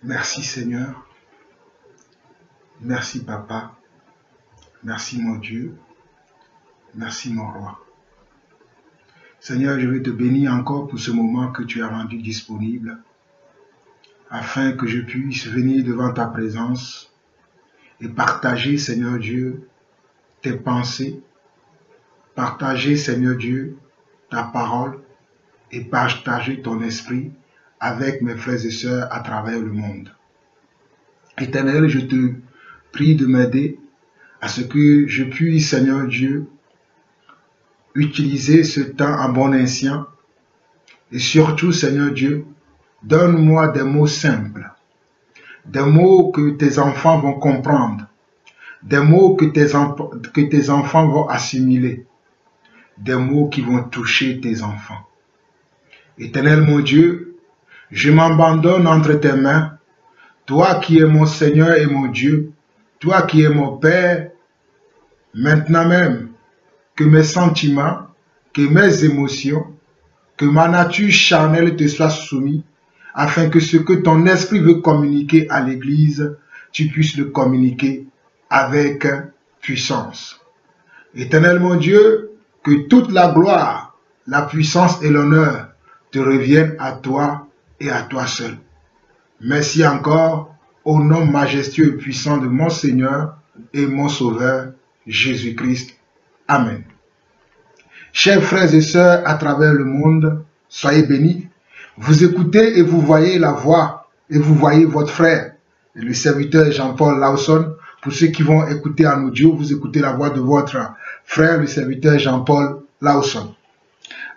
Merci Seigneur, merci Papa, merci mon Dieu, merci mon Roi. Seigneur, je veux te bénir encore pour ce moment que tu as rendu disponible, afin que je puisse venir devant ta présence et partager, Seigneur Dieu, tes pensées, partager, Seigneur Dieu, ta parole et partager ton esprit avec mes frères et sœurs à travers le monde. Éternel, je te prie de m'aider à ce que je puisse, Seigneur Dieu, utiliser ce temps à bon escient et surtout, Seigneur Dieu, donne-moi des mots simples, des mots que tes enfants vont comprendre, des mots que tes enfants vont assimiler, des mots qui vont toucher tes enfants. Éternel mon Dieu, je m'abandonne entre tes mains, toi qui es mon Seigneur et mon Dieu, toi qui es mon Père, maintenant même que mes sentiments, que mes émotions, que ma nature charnelle te soit soumise, afin que ce que ton esprit veut communiquer à l'Église, tu puisses le communiquer avec puissance. Éternel mon Dieu, que toute la gloire, la puissance et l'honneur te reviennent à toi et à toi seul. Merci encore au nom majestueux et puissant de mon Seigneur et mon Sauveur, Jésus-Christ. Amen. Chers frères et sœurs à travers le monde, soyez bénis. Vous écoutez et vous voyez la voix et vous voyez votre frère, le serviteur Jean-Paul Lawson. Pour ceux qui vont écouter en audio, vous écoutez la voix de votre frère, le serviteur Jean-Paul Lawson.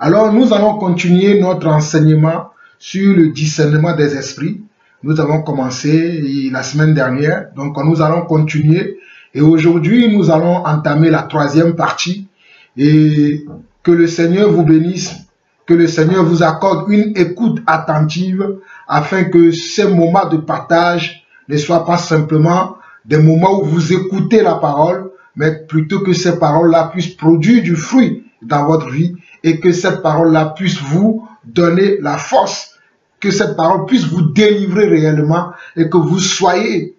Alors, nous allons continuer notre enseignement sur le discernement des esprits. Nous avons commencé la semaine dernière, donc nous allons continuer. Et aujourd'hui, nous allons entamer la troisième partie. Et que le Seigneur vous bénisse, que le Seigneur vous accorde une écoute attentive afin que ces moments de partage ne soient pas simplement des moments où vous écoutez la parole, mais plutôt que ces paroles-là puissent produire du fruit dans votre vie et que cette parole-là puisse vous donner la force, que cette parole puisse vous délivrer réellement et que vous soyez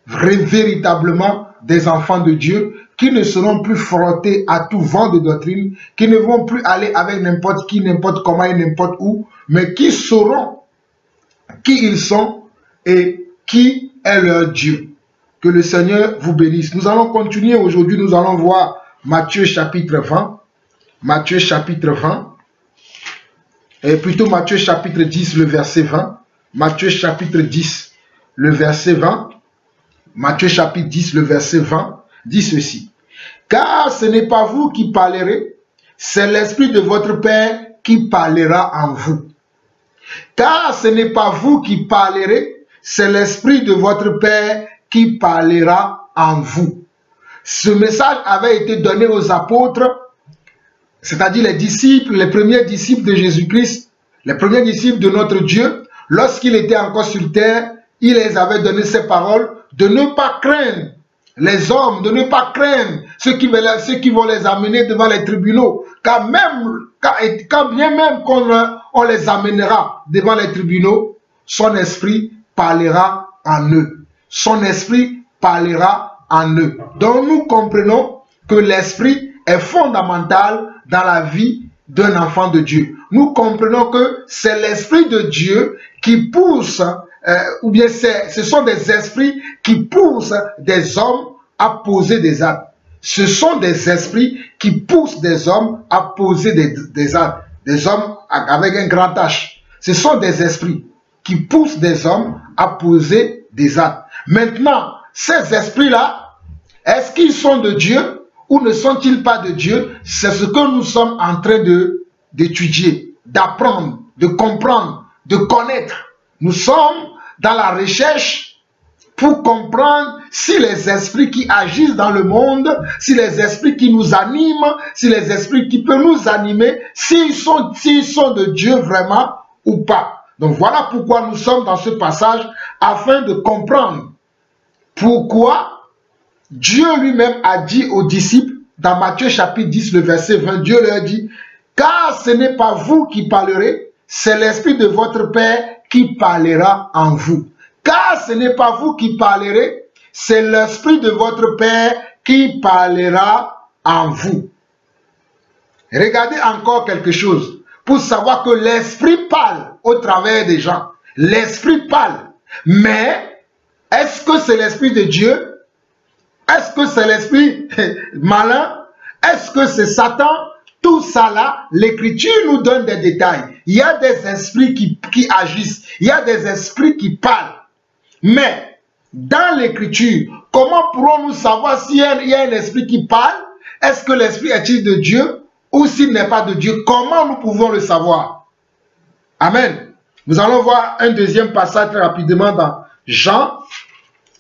véritablement des enfants de Dieu qui ne seront plus frottés à tout vent de doctrine, qui ne vont plus aller avec n'importe qui, n'importe comment et n'importe où, mais qui sauront qui ils sont et qui est leur Dieu. Que le Seigneur vous bénisse. Nous allons continuer aujourd'hui, nous allons voir Matthieu chapitre 20, Matthieu chapitre 20, et plutôt Matthieu chapitre 10, le verset 20, Matthieu chapitre 10, le verset 20, Matthieu chapitre 10, le verset 20, dit ceci. Car ce n'est pas vous qui parlerez, c'est l'Esprit de votre Père qui parlera en vous. Car ce n'est pas vous qui parlerez, c'est l'Esprit de votre Père qui parlera en vous. Ce message avait été donné aux apôtres, c'est-à-dire les disciples, les premiers disciples de Jésus-Christ, les premiers disciples de notre Dieu. Lorsqu'il était encore sur terre, il les avait donné ces paroles de ne pas craindre les hommes, de ne pas craindre ceux qui vont les amener devant les tribunaux. Quand bien même qu'on les amènera devant les tribunaux, son esprit parlera en eux. Son esprit parlera en eux. Donc nous comprenons que l'esprit est fondamental dans la vie d'un enfant de Dieu. Nous comprenons que c'est l'esprit de Dieu qui pousse, ou bien ce sont des esprits qui poussent des hommes à poser des actes. Ce sont des esprits qui poussent des hommes à poser des actes. Des hommes avec un grand H. Ce sont des esprits qui poussent des hommes à poser des actes. Maintenant, ces esprits-là, est-ce qu'ils sont de Dieu ou ne sont-ils pas de Dieu? C'est ce que nous sommes en train d'étudier, d'apprendre, de comprendre, de connaître. Nous sommes dans la recherche pour comprendre si les esprits qui agissent dans le monde, si les esprits qui nous animent, si les esprits qui peuvent nous animer, s'ils sont de Dieu vraiment ou pas. Donc voilà pourquoi nous sommes dans ce passage, afin de comprendre pourquoi Dieu lui-même a dit aux disciples, dans Matthieu chapitre 10, le verset 20, Dieu leur dit, « Car ce n'est pas vous qui parlerez, c'est l'Esprit de votre Père qui parlera en vous. » Car ce n'est pas vous qui parlerez, c'est l'Esprit de votre Père qui parlera en vous. Regardez encore quelque chose pour savoir que l'Esprit parle au travers des gens. L'Esprit parle. Mais est-ce que c'est l'Esprit de Dieu? Est-ce que c'est l'Esprit malin? Est-ce que c'est Satan? Tout ça là, l'Écriture nous donne des détails. Il y a des esprits qui agissent. Il y a des esprits qui parlent. Mais dans l'Écriture, comment pourrons-nous savoir s'il y a un esprit qui parle? Est-ce que l'esprit est-il de Dieu ou s'il n'est pas de Dieu? Comment nous pouvons le savoir? Amen. Nous allons voir un deuxième passage très rapidement dans Jean.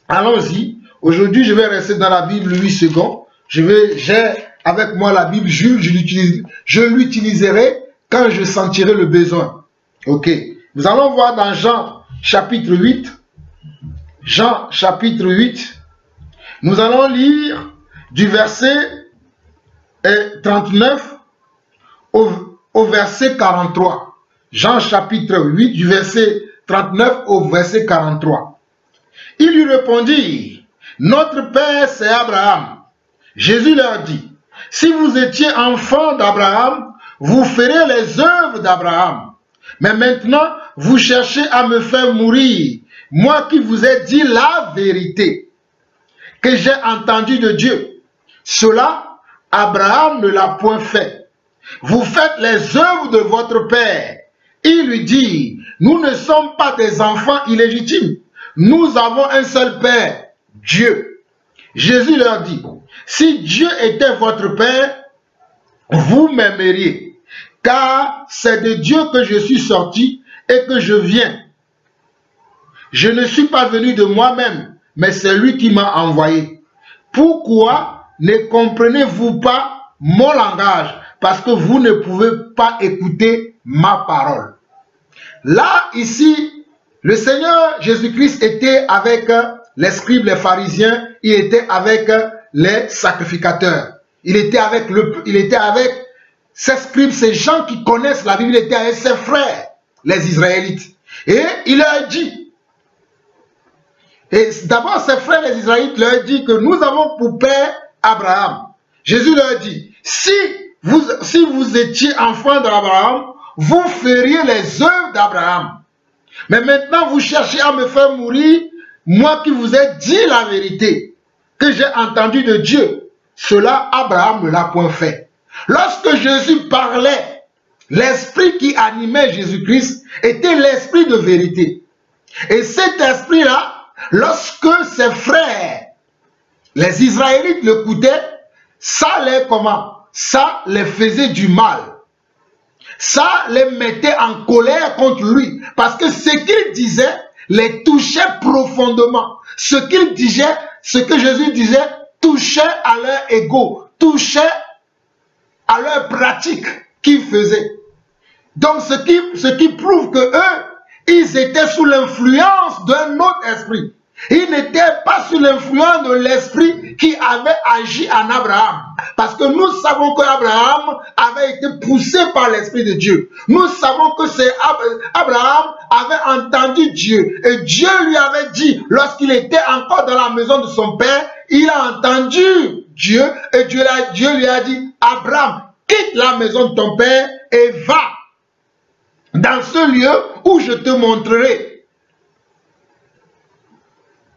Allons-y. Aujourd'hui, je vais rester dans la Bible 8 secondes. J'ai avec moi la Bible, je l'utiliserai quand je sentirai le besoin. Ok. Nous allons voir dans Jean chapitre 8. Jean chapitre 8. Nous allons lire du verset 39 au verset 43. Jean chapitre 8 du verset 39 au verset 43. Il lui répondit, notre Père c'est Abraham. Jésus leur dit, si vous étiez enfants d'Abraham, vous ferez les œuvres d'Abraham. Mais maintenant, vous cherchez à me faire mourir, moi qui vous ai dit la vérité, que j'ai entendu de Dieu. Cela, Abraham ne l'a point fait. Vous faites les œuvres de votre Père. Il lui dit, nous ne sommes pas des enfants illégitimes. Nous avons un seul Père, Dieu. Jésus leur dit, si Dieu était votre Père, vous m'aimeriez, car c'est de Dieu que je suis sorti et que je viens. Je ne suis pas venu de moi-même, mais c'est lui qui m'a envoyé. Pourquoi ne comprenez-vous pas mon langage? Parce que vous ne pouvez pas écouter ma parole. Là, ici, le Seigneur Jésus-Christ était avec les scribes, les pharisiens, il était avec les sacrificateurs. Il était avec ces scribes, ces gens qui connaissent la Bible, il était avec ses frères, les Israélites. Et il leur dit, et d'abord ses frères les Israélites leur dit que nous avons pour père Abraham. Jésus leur dit, si vous étiez enfant d'Abraham, vous feriez les œuvres d'Abraham. Mais maintenant vous cherchez à me faire mourir, moi qui vous ai dit la vérité, que j'ai entendu de Dieu. Cela, Abraham ne l'a point fait. Lorsque Jésus parlait, l'esprit qui animait Jésus-Christ était l'esprit de vérité. Et cet esprit-là, lorsque ses frères, les Israélites l'écoutaient, ça les comment? Ça les faisait du mal. Ça les mettait en colère contre lui. Parce que ce qu'il disait les touchait profondément. Ce qu'il disait, ce que Jésus disait, touchait à leur ego, touchait à leur pratique qu'ils faisaient. Donc ce qui prouve que eux, ils étaient sous l'influence d'un autre esprit. Ils n'étaient pas sous l'influence de l'esprit qui avait agi en Abraham. Parce que nous savons qu'Abraham avait été poussé par l'esprit de Dieu. Nous savons que c'est Abraham avait entendu Dieu. Et Dieu lui avait dit, lorsqu'il était encore dans la maison de son père, il a entendu Dieu. Et Dieu lui a dit, Abraham, quitte la maison de ton père et va dans ce lieu où je te montrerai.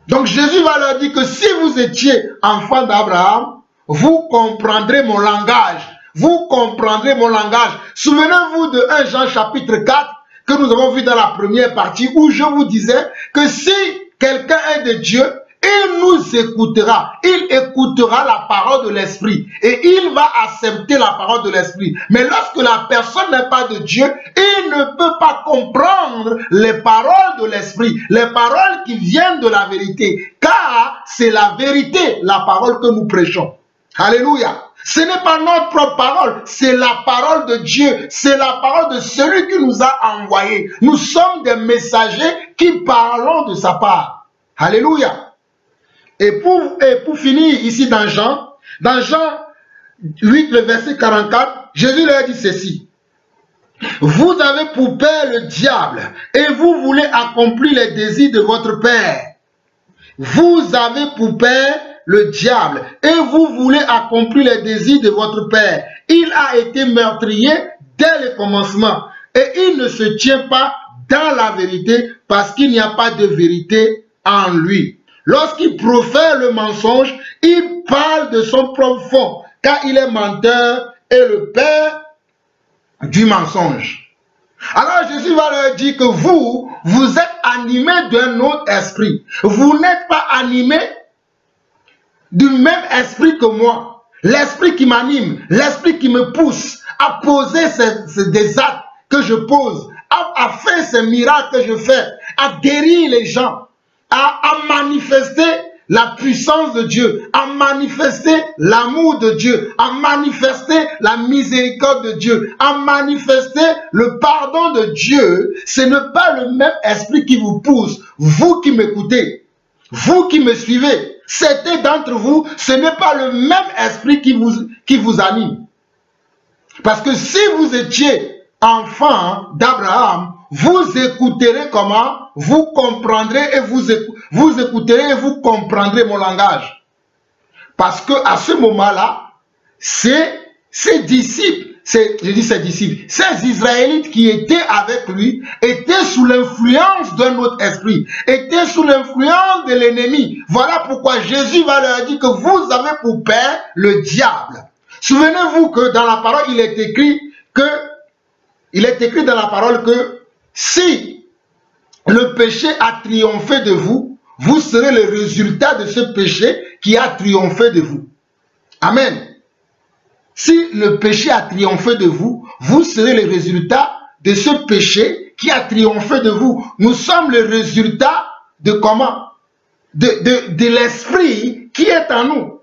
Donc Jésus va leur dire que si vous étiez enfant d'Abraham, vous comprendrez mon langage. Vous comprendrez mon langage. Souvenez-vous de 1 Jean chapitre 4 que nous avons vu dans la première partie où je vous disais que si quelqu'un est de Dieu, il nous écoutera. Il écoutera la parole de l'Esprit. Et il va accepter la parole de l'Esprit. Mais lorsque la personne n'est pas de Dieu, il ne peut pas comprendre les paroles de l'Esprit. Les paroles qui viennent de la vérité. Car c'est la vérité, la parole que nous prêchons. Alléluia. Ce n'est pas notre propre parole, c'est la parole de Dieu, c'est la parole de celui qui nous a envoyés. Nous sommes des messagers qui parlons de sa part. Alléluia. Et pour finir ici dans Jean 8, le verset 44, Jésus leur dit ceci. Vous avez pour père le diable et vous voulez accomplir les désirs de votre père. Vous avez pour père le diable et vous voulez accomplir les désirs de votre père. Il a été meurtrier dès le commencement et il ne se tient pas dans la vérité parce qu'il n'y a pas de vérité en lui. Lorsqu'il profère le mensonge, il parle de son propre fond car il est menteur et le père du mensonge. Alors Jésus va leur dire que vous êtes animés d'un autre esprit. Vous n'êtes pas animés du même esprit que moi. L'esprit qui m'anime, l'esprit qui me pousse à poser des actes que je pose, à faire ces miracles que je fais, à guérir les gens, à manifester la puissance de Dieu, à manifester l'amour de Dieu, à manifester la miséricorde de Dieu, à manifester le pardon de Dieu. Ce n'est pas le même esprit qui vous pousse. Vous qui m'écoutez, vous qui me suivez, certains d'entre vous, ce n'est pas le même esprit qui vous anime. Parce que si vous étiez enfant d'Abraham, vous écouterez comment? Vous comprendrez et vous écouterez et vous comprendrez mon langage. Parce que à ce moment-là, ces disciples, ces Israélites qui étaient avec lui, étaient sous l'influence d'un autre esprit, étaient sous l'influence de l'ennemi. Voilà pourquoi Jésus va leur dire que vous avez pour père le diable. Souvenez-vous que dans la parole, il est écrit dans la parole que si le péché a triomphé de vous, vous serez le résultat de ce péché qui a triomphé de vous. Amen. Si le péché a triomphé de vous, vous serez le résultat de ce péché qui a triomphé de vous. Nous sommes le résultat de comment? De l'esprit qui est en nous.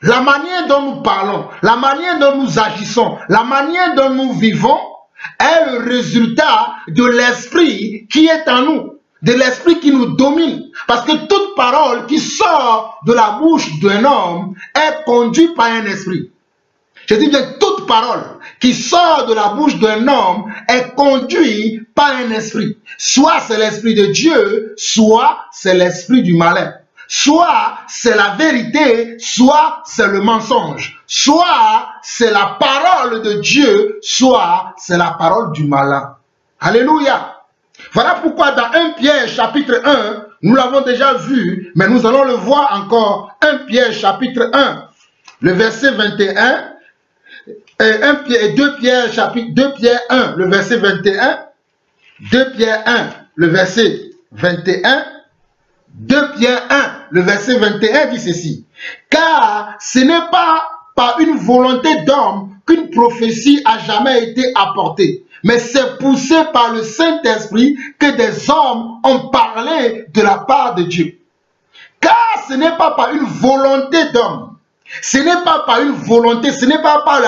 La manière dont nous parlons, la manière dont nous agissons, la manière dont nous vivons est le résultat de l'esprit qui est en nous, de l'esprit qui nous domine. Parce que toute parole qui sort de la bouche d'un homme est conduite par un esprit. Je dis bien, toute parole qui sort de la bouche d'un homme est conduite par un esprit. Soit c'est l'esprit de Dieu, soit c'est l'esprit du malin. Soit c'est la vérité, soit c'est le mensonge. Soit c'est la parole de Dieu, soit c'est la parole du malin. Alléluia. Voilà pourquoi dans 1 Pierre chapitre 1, nous l'avons déjà vu, mais nous allons le voir encore. 1 Pierre chapitre 1, le verset 21, et 2 Pierre chapitre 2 Pierre 1, le verset 21, 2 Pierre 1, le verset 21, 2 Pierre 1, le verset 21 dit ceci. Car ce n'est pas par une volonté d'homme qu'une prophétie a jamais été apportée, mais c'est poussé par le Saint-Esprit que des hommes ont parlé de la part de Dieu. Car ce n'est pas par une volonté d'homme, ce n'est pas par une volonté, ce n'est pas par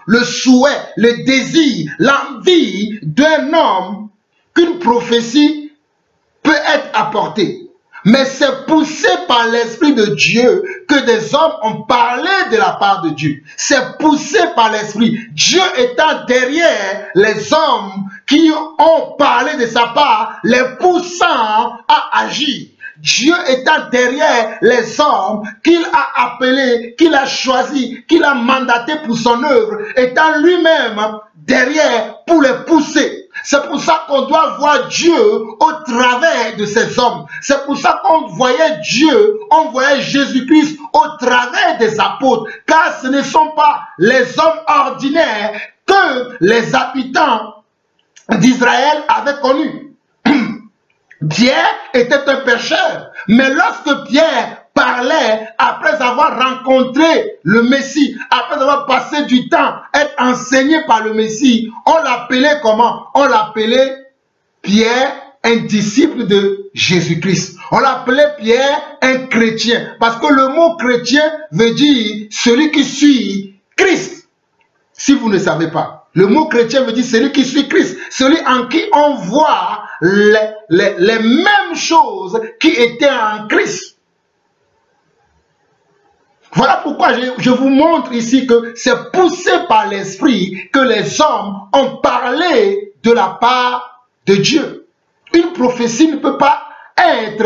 le souhait, le désir, l'envie d'un homme qu'une prophétie peut être apportée. Mais c'est poussé par l'Esprit de Dieu que des hommes ont parlé de la part de Dieu. C'est poussé par l'Esprit. Dieu étant derrière les hommes qui ont parlé de sa part, les poussant à agir. Dieu étant derrière les hommes qu'il a appelés, qu'il a choisis, qu'il a mandatés pour son œuvre, étant lui-même derrière pour les pousser. C'est pour ça qu'on doit voir Dieu au travers de ces hommes. C'est pour ça qu'on voyait Dieu, on voyait Jésus-Christ au travers des apôtres. Car ce ne sont pas les hommes ordinaires que les habitants d'Israël avaient connus. Pierre était un pécheur. Mais lorsque Pierre parlait, après avoir rencontré le Messie, après avoir passé du temps, être enseigné par le Messie, on l'appelait comment? On l'appelait Pierre, un disciple de Jésus-Christ. On l'appelait Pierre, un chrétien. Parce que le mot chrétien veut dire celui qui suit Christ. Si vous ne savez pas. Le mot chrétien veut dire celui qui suit Christ. Celui en qui on voit les mêmes choses qui étaient en Christ. Voilà pourquoi je vous montre ici que c'est poussé par l'Esprit que les hommes ont parlé de la part de Dieu. Une prophétie ne peut pas être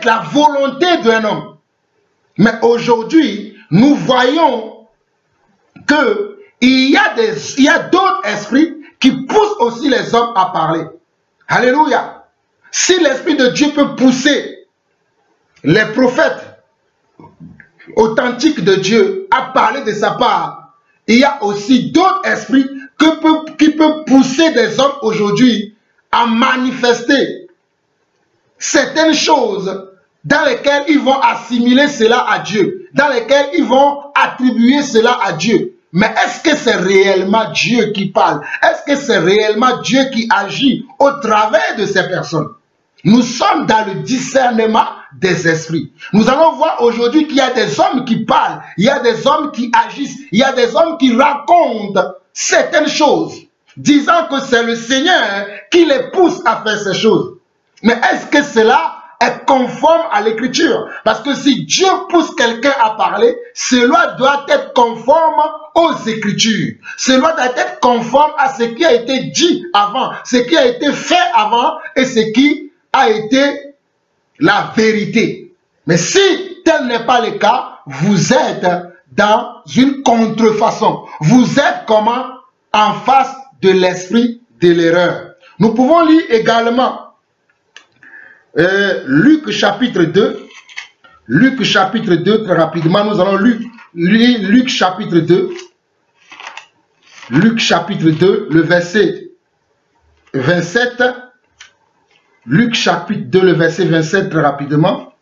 la volonté d'un homme. Mais aujourd'hui, nous voyons qu'il y a d'autres esprits qui poussent aussi les hommes à parler. Alléluia. Si l'Esprit de Dieu peut pousser les prophètes authentiques de Dieu à parler de sa part, il y a aussi d'autres esprits qui peuvent pousser des hommes aujourd'hui à manifester certaines choses dans lesquelles ils vont assimiler cela à Dieu, dans lesquelles ils vont attribuer cela à Dieu. Mais est-ce que c'est réellement Dieu qui parle? Est-ce que c'est réellement Dieu qui agit au travers de ces personnes? Nous sommes dans le discernement des esprits. Nous allons voir aujourd'hui qu'il y a des hommes qui parlent, il y a des hommes qui agissent, il y a des hommes qui racontent certaines choses, disant que c'est le Seigneur qui les pousse à faire ces choses. Mais est-ce que cela est conforme à l'écriture? Parce que si Dieu pousse quelqu'un à parler, cela doit être conforme aux écritures. Cela doit être conforme à ce qui a été dit avant, ce qui a été fait avant et ce qui a été la vérité. Mais si tel n'est pas le cas, vous êtes dans une contrefaçon. Vous êtes comment? En face de l'esprit de l'erreur. Nous pouvons lire également Luc chapitre 2. Luc chapitre 2, très rapidement, nous allons lire Luc chapitre 2. Luc chapitre 2, le verset 27. Luc chapitre 2, le verset 27, très rapidement.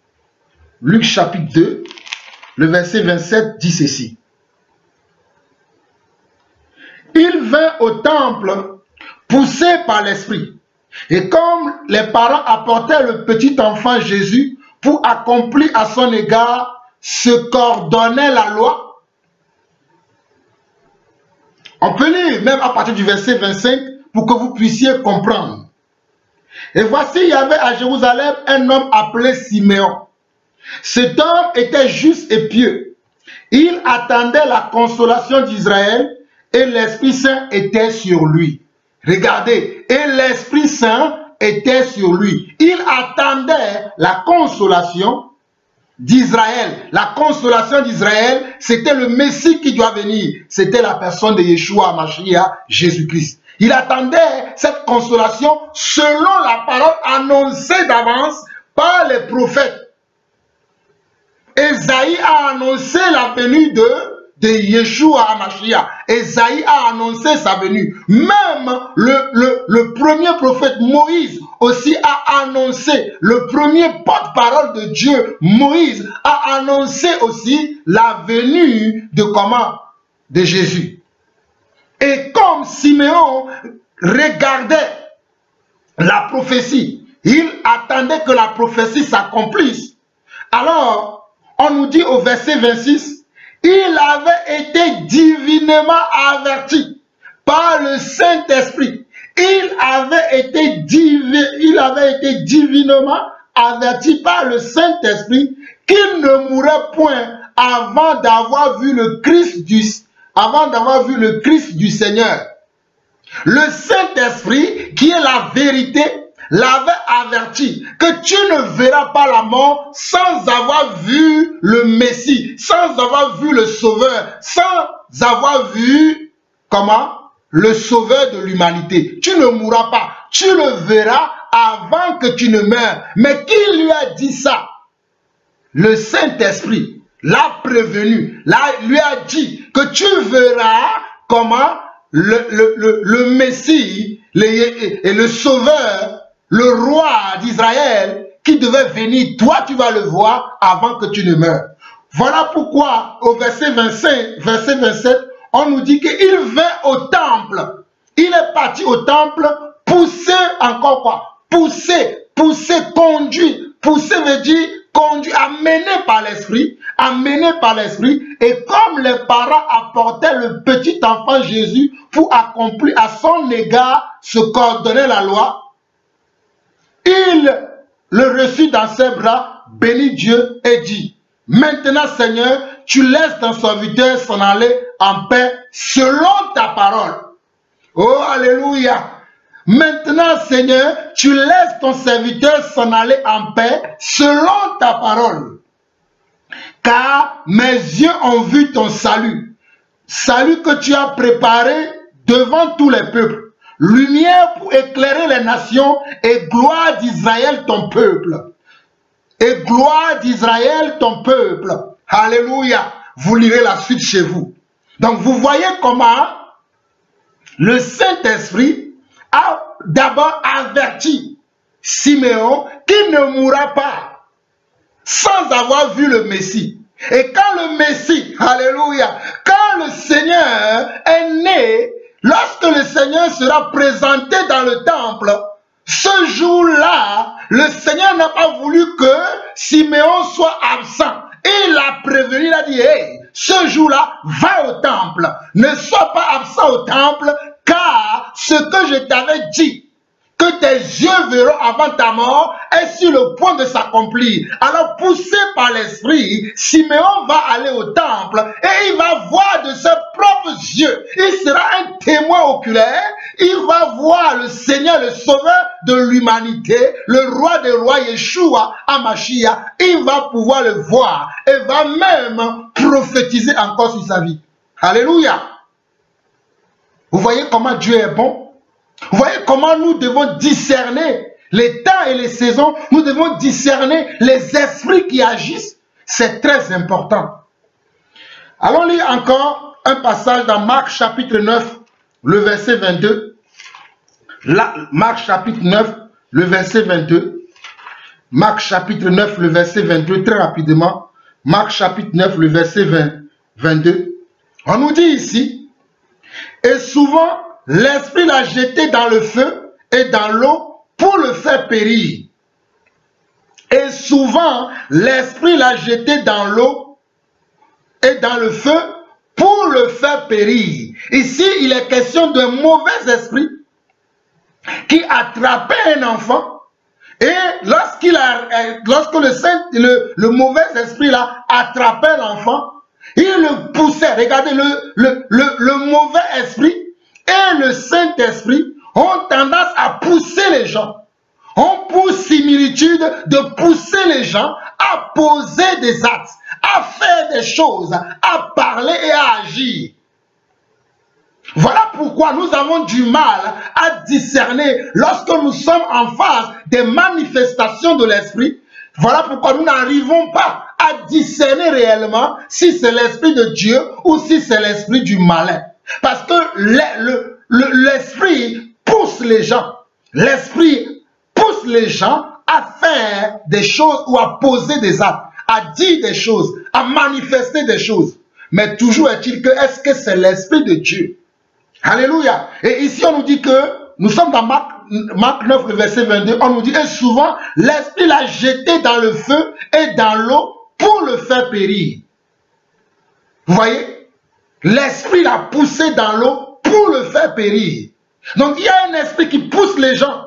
Luc chapitre 2, le verset 27 dit ceci. Il vint au temple poussé par l'Esprit. Et comme les parents apportaient le petit enfant Jésus pour accomplir à son égard ce qu'ordonnait la loi. On peut lire même à partir du verset 25 pour que vous puissiez comprendre. Et voici, il y avait à Jérusalem un homme appelé Siméon. Cet homme était juste et pieux. Il attendait la consolation d'Israël et l'Esprit Saint était sur lui. Regardez, et l'Esprit Saint était sur lui. Il attendait la consolation d'Israël. La consolation d'Israël, c'était le Messie qui doit venir. C'était la personne de Yeshua Mashiach, Jésus-Christ. Il attendait cette consolation selon la parole annoncée d'avance par les prophètes. Ésaïe a annoncé la venue de Yeshua HaMashiach. Ésaïe a annoncé sa venue. Même le premier prophète Moïse aussi a annoncé, le premier porte-parole de Dieu, Moïse, a annoncé aussi la venue de comment? De Jésus. Et comme Siméon regardait la prophétie, il attendait que la prophétie s'accomplisse. Alors, on nous dit au verset 26, il avait été divinement averti par le Saint-Esprit. Il avait été divinement averti par le Saint-Esprit qu'il ne mourrait point avant d'avoir vu le Christ du Seigneur. Le Saint-Esprit, qui est la vérité, l'avait averti que tu ne verras pas la mort sans avoir vu le Messie, sans avoir vu le Sauveur, sans avoir vu, comment? Le Sauveur de l'humanité. Tu ne mourras pas, tu le verras avant que tu ne meurs. Mais qui lui a dit ça? Le Saint-Esprit l'a prévenu, lui a dit que tu verras comment le Messie et le Sauveur, le roi d'Israël qui devait venir, toi tu vas le voir avant que tu ne meurs. Voilà pourquoi au verset 25, verset 27, on nous dit qu'il vint au temple. Il est parti au temple, poussé encore quoi? Poussé, conduit. Poussé veut dire conduit, amené par l'Esprit, et comme les parents apportaient le petit enfant Jésus pour accomplir à son égard ce qu'ordonnait la loi, il le reçut dans ses bras, bénit Dieu et dit, Maintenant, Seigneur, tu laisses ton serviteur s'en aller en paix selon ta parole. Oh, alléluia. Maintenant, Seigneur, tu laisses ton serviteur s'en aller en paix selon ta parole. Car mes yeux ont vu ton salut. Salut que tu as préparé devant tous les peuples. Lumière pour éclairer les nations et gloire d'Israël ton peuple. Et gloire d'Israël ton peuple. Alléluia. Vous lirez la suite chez vous. Donc vous voyez comment le Saint-Esprit a d'abord averti Siméon qu'il ne mourra pas sans avoir vu le Messie. Et quand le Messie, alléluia, quand le Seigneur est né, lorsque le Seigneur sera présenté dans le temple, ce jour-là, le Seigneur n'a pas voulu que Siméon soit absent. Il l'a prévenu, il a dit, hey, ce jour-là, va au temple. Ne sois pas absent au temple, car ce que je t'avais dit, que tes yeux verront avant ta mort, est sur le point de s'accomplir. Alors, poussé par l'Esprit, Siméon va aller au temple et il va voir de ses propres yeux. Il sera un témoin oculaire. Il va voir le Seigneur, le Sauveur de l'humanité, le Roi des rois, Yeshua, Hamashiach. Il va pouvoir le voir et va même prophétiser encore sur sa vie. Alléluia. Vous voyez comment Dieu est bon? Vous voyez comment nous devons discerner les temps et les saisons, nous devons discerner les esprits qui agissent. C'est très important. Allons lire encore un passage dans Marc chapitre 9, le verset 22. Là, Marc chapitre 9, le verset 22. Marc chapitre 9, le verset 22, très rapidement. Marc chapitre 9, le verset 22. On nous dit ici, et souvent, l'Esprit l'a jeté dans le feu et dans l'eau pour le faire périr. Et souvent, l'Esprit l'a jeté dans l'eau et dans le feu pour le faire périr. Ici, il est question d'un mauvais esprit qui attrapait un enfant. Et lorsque le mauvais esprit là attrapait l'enfant, il le poussait. Regardez, le mauvais esprit et le Saint-Esprit ont tendance à pousser les gens. On pousse similitude de pousser les gens à poser des actes, à faire des choses, à parler et à agir. Voilà pourquoi nous avons du mal à discerner lorsque nous sommes en face des manifestations de l'Esprit. Voilà pourquoi nous n'arrivons pas à discerner réellement si c'est l'Esprit de Dieu ou si c'est l'Esprit du malin. Parce que l'Esprit pousse les gens. L'Esprit pousse les gens à faire des choses ou à poser des actes, à dire des choses, à manifester des choses. Mais toujours est-il que, est-ce que c'est l'Esprit de Dieu? Alléluia. Et ici on nous dit que, nous sommes dans Marc 9, le verset 22, on nous dit, et souvent, l'Esprit l'a jeté dans le feu et dans l'eau pour le faire périr. Vous voyez? L'Esprit l'a poussé dans l'eau pour le faire périr. Donc il y a un esprit qui pousse les gens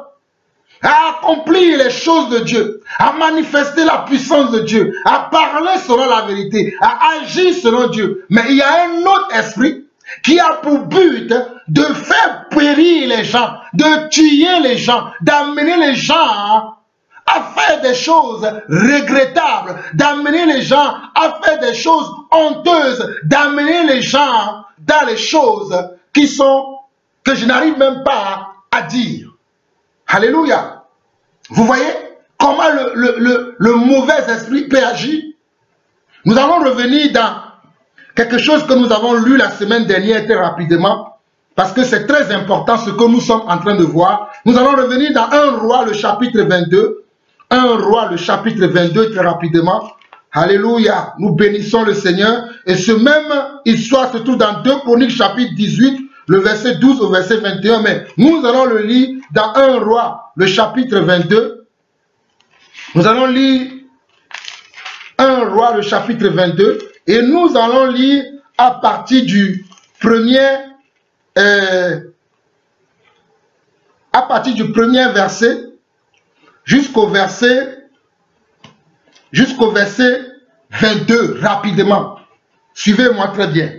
à accomplir les choses de Dieu, à manifester la puissance de Dieu, à parler selon la vérité, à agir selon Dieu. Mais il y a un autre esprit qui a pour but de faire périr les gens, de tuer les gens, d'amener les gens à faire des choses regrettables, d'amener les gens à faire des choses honteuses, d'amener les gens dans les choses que je n'arrive même pas à dire. Alléluia. Vous voyez comment le mauvais esprit peut agir? Nous allons revenir dans quelque chose que nous avons lu la semaine dernière très rapidement, parce que c'est très important ce que nous sommes en train de voir. Nous allons revenir dans 1 Roi, le chapitre 22. 1 Roi, le chapitre 22, très rapidement. Alléluia. Nous bénissons le Seigneur. Et ce même histoire se trouve dans 2 Chroniques, chapitre 18, le verset 12 au verset 21. Mais nous allons le lire dans 1 Roi, le chapitre 22. Nous allons lire 1 Roi, le chapitre 22. Et nous allons lire à partir du premier verset jusqu'au verset 22, rapidement. Suivez-moi très bien.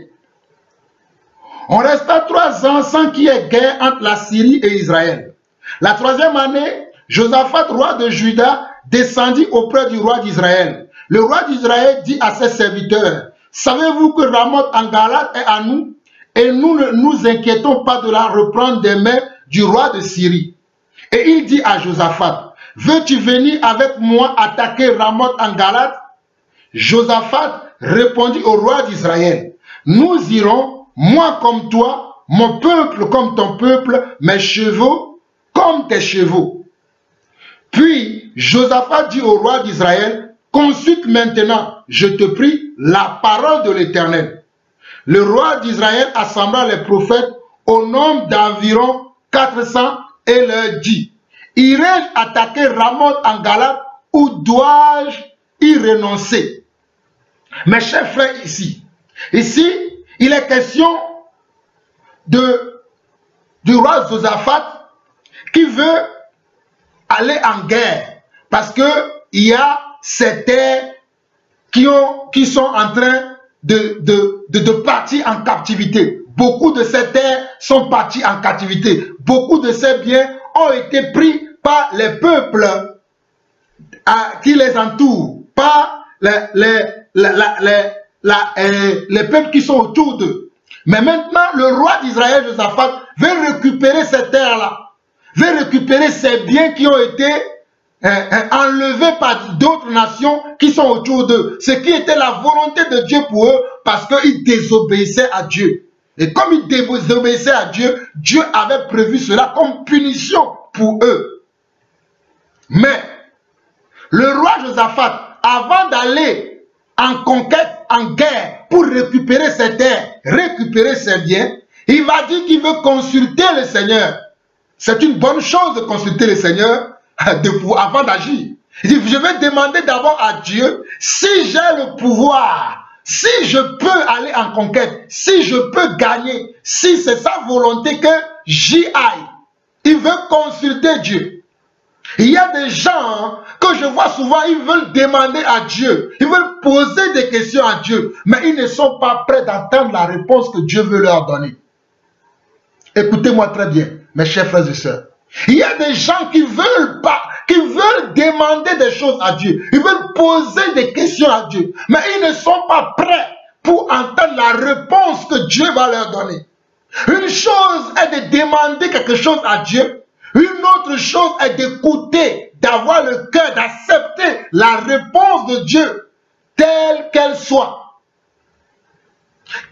On resta 3 ans sans qu'il y ait guerre entre la Syrie et Israël. La 3e année, Josaphat, roi de Juda, descendit auprès du roi d'Israël. Le roi d'Israël dit à ses serviteurs, « Savez-vous que Ramoth en Galade est à nous, et nous ne nous inquiétons pas de la reprendre des mains du roi de Syrie. » Et il dit à Josaphat, « Veux-tu venir avec moi attaquer Ramoth en Galade ?» Josaphat répondit au roi d'Israël, « Nous irons, moi comme toi, mon peuple comme ton peuple, mes chevaux comme tes chevaux. » Puis Josaphat dit au roi d'Israël, « Consulte maintenant, je te prie, la parole de l'Éternel. » Le roi d'Israël assembla les prophètes au nombre d'environ 400 et leur dit, « Irai-je attaquer Ramoth en Galade ou dois-je y renoncer? » Mes chers frères, ici, il est question du roi Josaphat qui veut aller en guerre parce qu'il y a ces terres qui sont en train de partir en captivité. Beaucoup de ces terres sont parties en captivité. Beaucoup de ces biens ont été pris par les peuples qui les entourent, par les peuples qui sont autour d'eux. Mais maintenant, le roi d'Israël, Josaphat, veut récupérer ces terres-là, veut récupérer ces biens qui ont été enlevés par d'autres nations qui sont autour d'eux. Ce qui était la volonté de Dieu pour eux, parce qu'ils désobéissaient à Dieu. Et comme ils désobéissaient à Dieu, Dieu avait prévu cela comme punition pour eux. Mais le roi Josaphat, avant d'aller en conquête, en guerre, pour récupérer ses terres, récupérer ses biens, il va dire qu'il veut consulter le Seigneur. C'est une bonne chose de consulter le Seigneur avant d'agir. Il dit, je vais demander d'abord à Dieu si j'ai le pouvoir, si je peux aller en conquête, si je peux gagner, si c'est sa volonté que j'y aille. Il veut consulter Dieu. Il y a des gens que je vois souvent, ils veulent demander à Dieu, ils veulent poser des questions à Dieu, mais ils ne sont pas prêts d'attendre la réponse que Dieu veut leur donner. Écoutez-moi très bien, mes chers frères et sœurs. Il y a des gens qui veulent demander des choses à Dieu, ils veulent poser des questions à Dieu, mais ils ne sont pas prêts pour entendre la réponse que Dieu va leur donner. Une chose est de demander quelque chose à Dieu. Une autre chose est d'écouter, d'avoir le cœur, d'accepter la réponse de Dieu, telle qu'elle soit.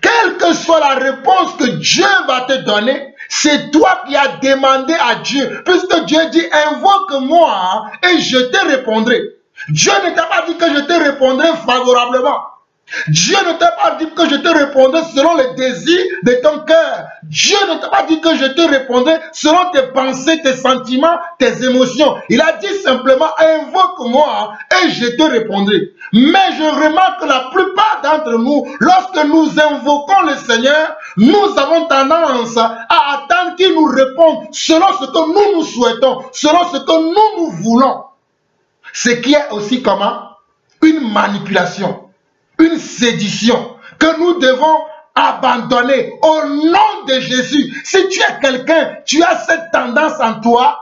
Quelle que soit la réponse que Dieu va te donner, c'est toi qui as demandé à Dieu. Puisque Dieu dit, invoque-moi et je te répondrai. Dieu ne t'a pas dit que je te répondrai favorablement. Dieu ne t'a pas dit que je te répondrai selon les désirs de ton cœur. Dieu ne t'a pas dit que je te répondrai selon tes pensées, tes sentiments, tes émotions. Il a dit simplement, invoque-moi et je te répondrai. Mais je remarque que la plupart d'entre nous, lorsque nous invoquons le Seigneur, nous avons tendance à attendre qu'il nous réponde selon ce que nous souhaitons, selon ce que nous voulons. Ce qui est aussi comment? Une manipulation. Une sédition que nous devons abandonner au nom de Jésus. Si tu es quelqu'un, tu as cette tendance en toi,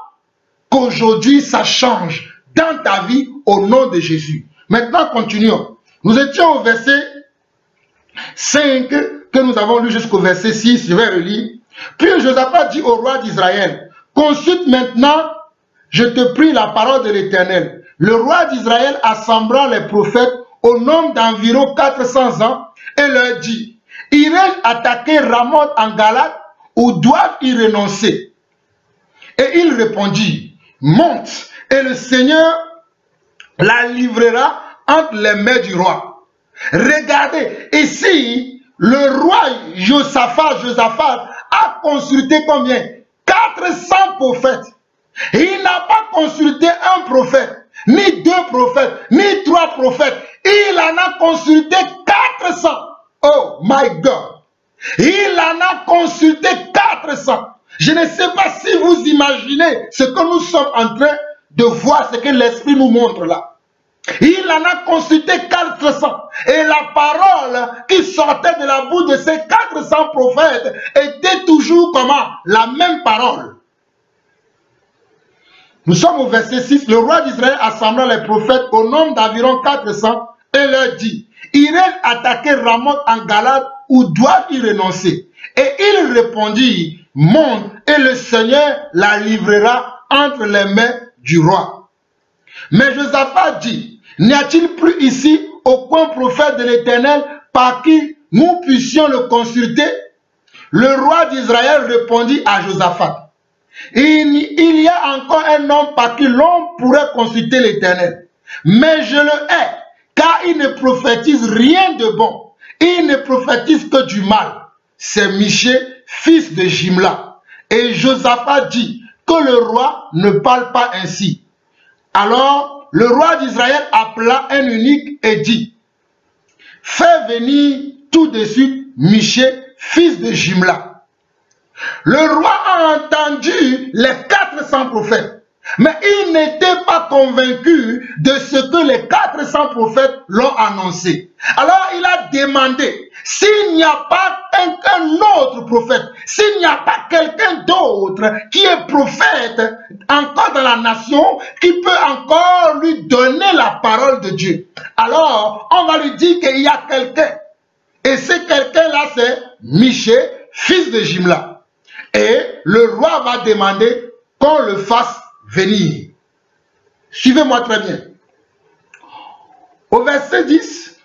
qu'aujourd'hui ça change dans ta vie au nom de Jésus. Maintenant, continuons. Nous étions au verset 5 que nous avons lu jusqu'au verset 6. Je vais relire. Puis Josaphat dit au roi d'Israël, consulte maintenant, je te prie, la parole de l'Éternel. Le roi d'Israël assembla les prophètes au nombre d'environ 400 ans, et leur dit, irai-je attaquer Ramoth en Galade ou dois-je y renoncer? Et il répondit, monte, et le Seigneur la livrera entre les mains du roi. Regardez, ici, le roi Josaphat a consulté combien? 400 prophètes. Il n'a pas consulté un prophète, ni 2 prophètes, ni 3 prophètes. Il en a consulté 400. Oh my God. Il en a consulté 400. Je ne sais pas si vous imaginez ce que nous sommes en train de voir, ce que l'Esprit nous montre là. Il en a consulté 400. Et la parole qui sortait de la bouche de ces 400 prophètes était toujours comment? La même parole. Nous sommes au verset 6. Le roi d'Israël assembla les prophètes au nombre d'environ 400 et leur dit: irai attaquer Ramoth en Galade ou doivent-ils renoncer? Et il répondit: monte et le Seigneur la livrera entre les mains du roi. Mais Josaphat dit: n'y a-t-il plus ici aucun prophète de l'Éternel par qui nous puissions le consulter? Le roi d'Israël répondit à Josaphat: il y a encore un homme par qui l'on pourrait consulter l'Éternel, mais je le hais, car il ne prophétise rien de bon, il ne prophétise que du mal. C'est Michée, fils de Jimla. Et Josaphat dit que le roi ne parle pas ainsi. Alors le roi d'Israël appela un eunuque et dit: fais venir tout de suite Michée, fils de Jimla. Le roi a entendu les 400 prophètes, mais il n'était pas convaincu de ce que les 400 prophètes l'ont annoncé. Alors il a demandé s'il n'y a pas un autre prophète, s'il n'y a pas quelqu'un d'autre qui est prophète encore dans la nation, qui peut encore lui donner la parole de Dieu. Alors on va lui dire qu'il y a quelqu'un. Et ce quelqu'un-là, c'est Michée, fils de Jimla. Et le roi va demander qu'on le fasse venir. Suivez-moi très bien. Au verset 10,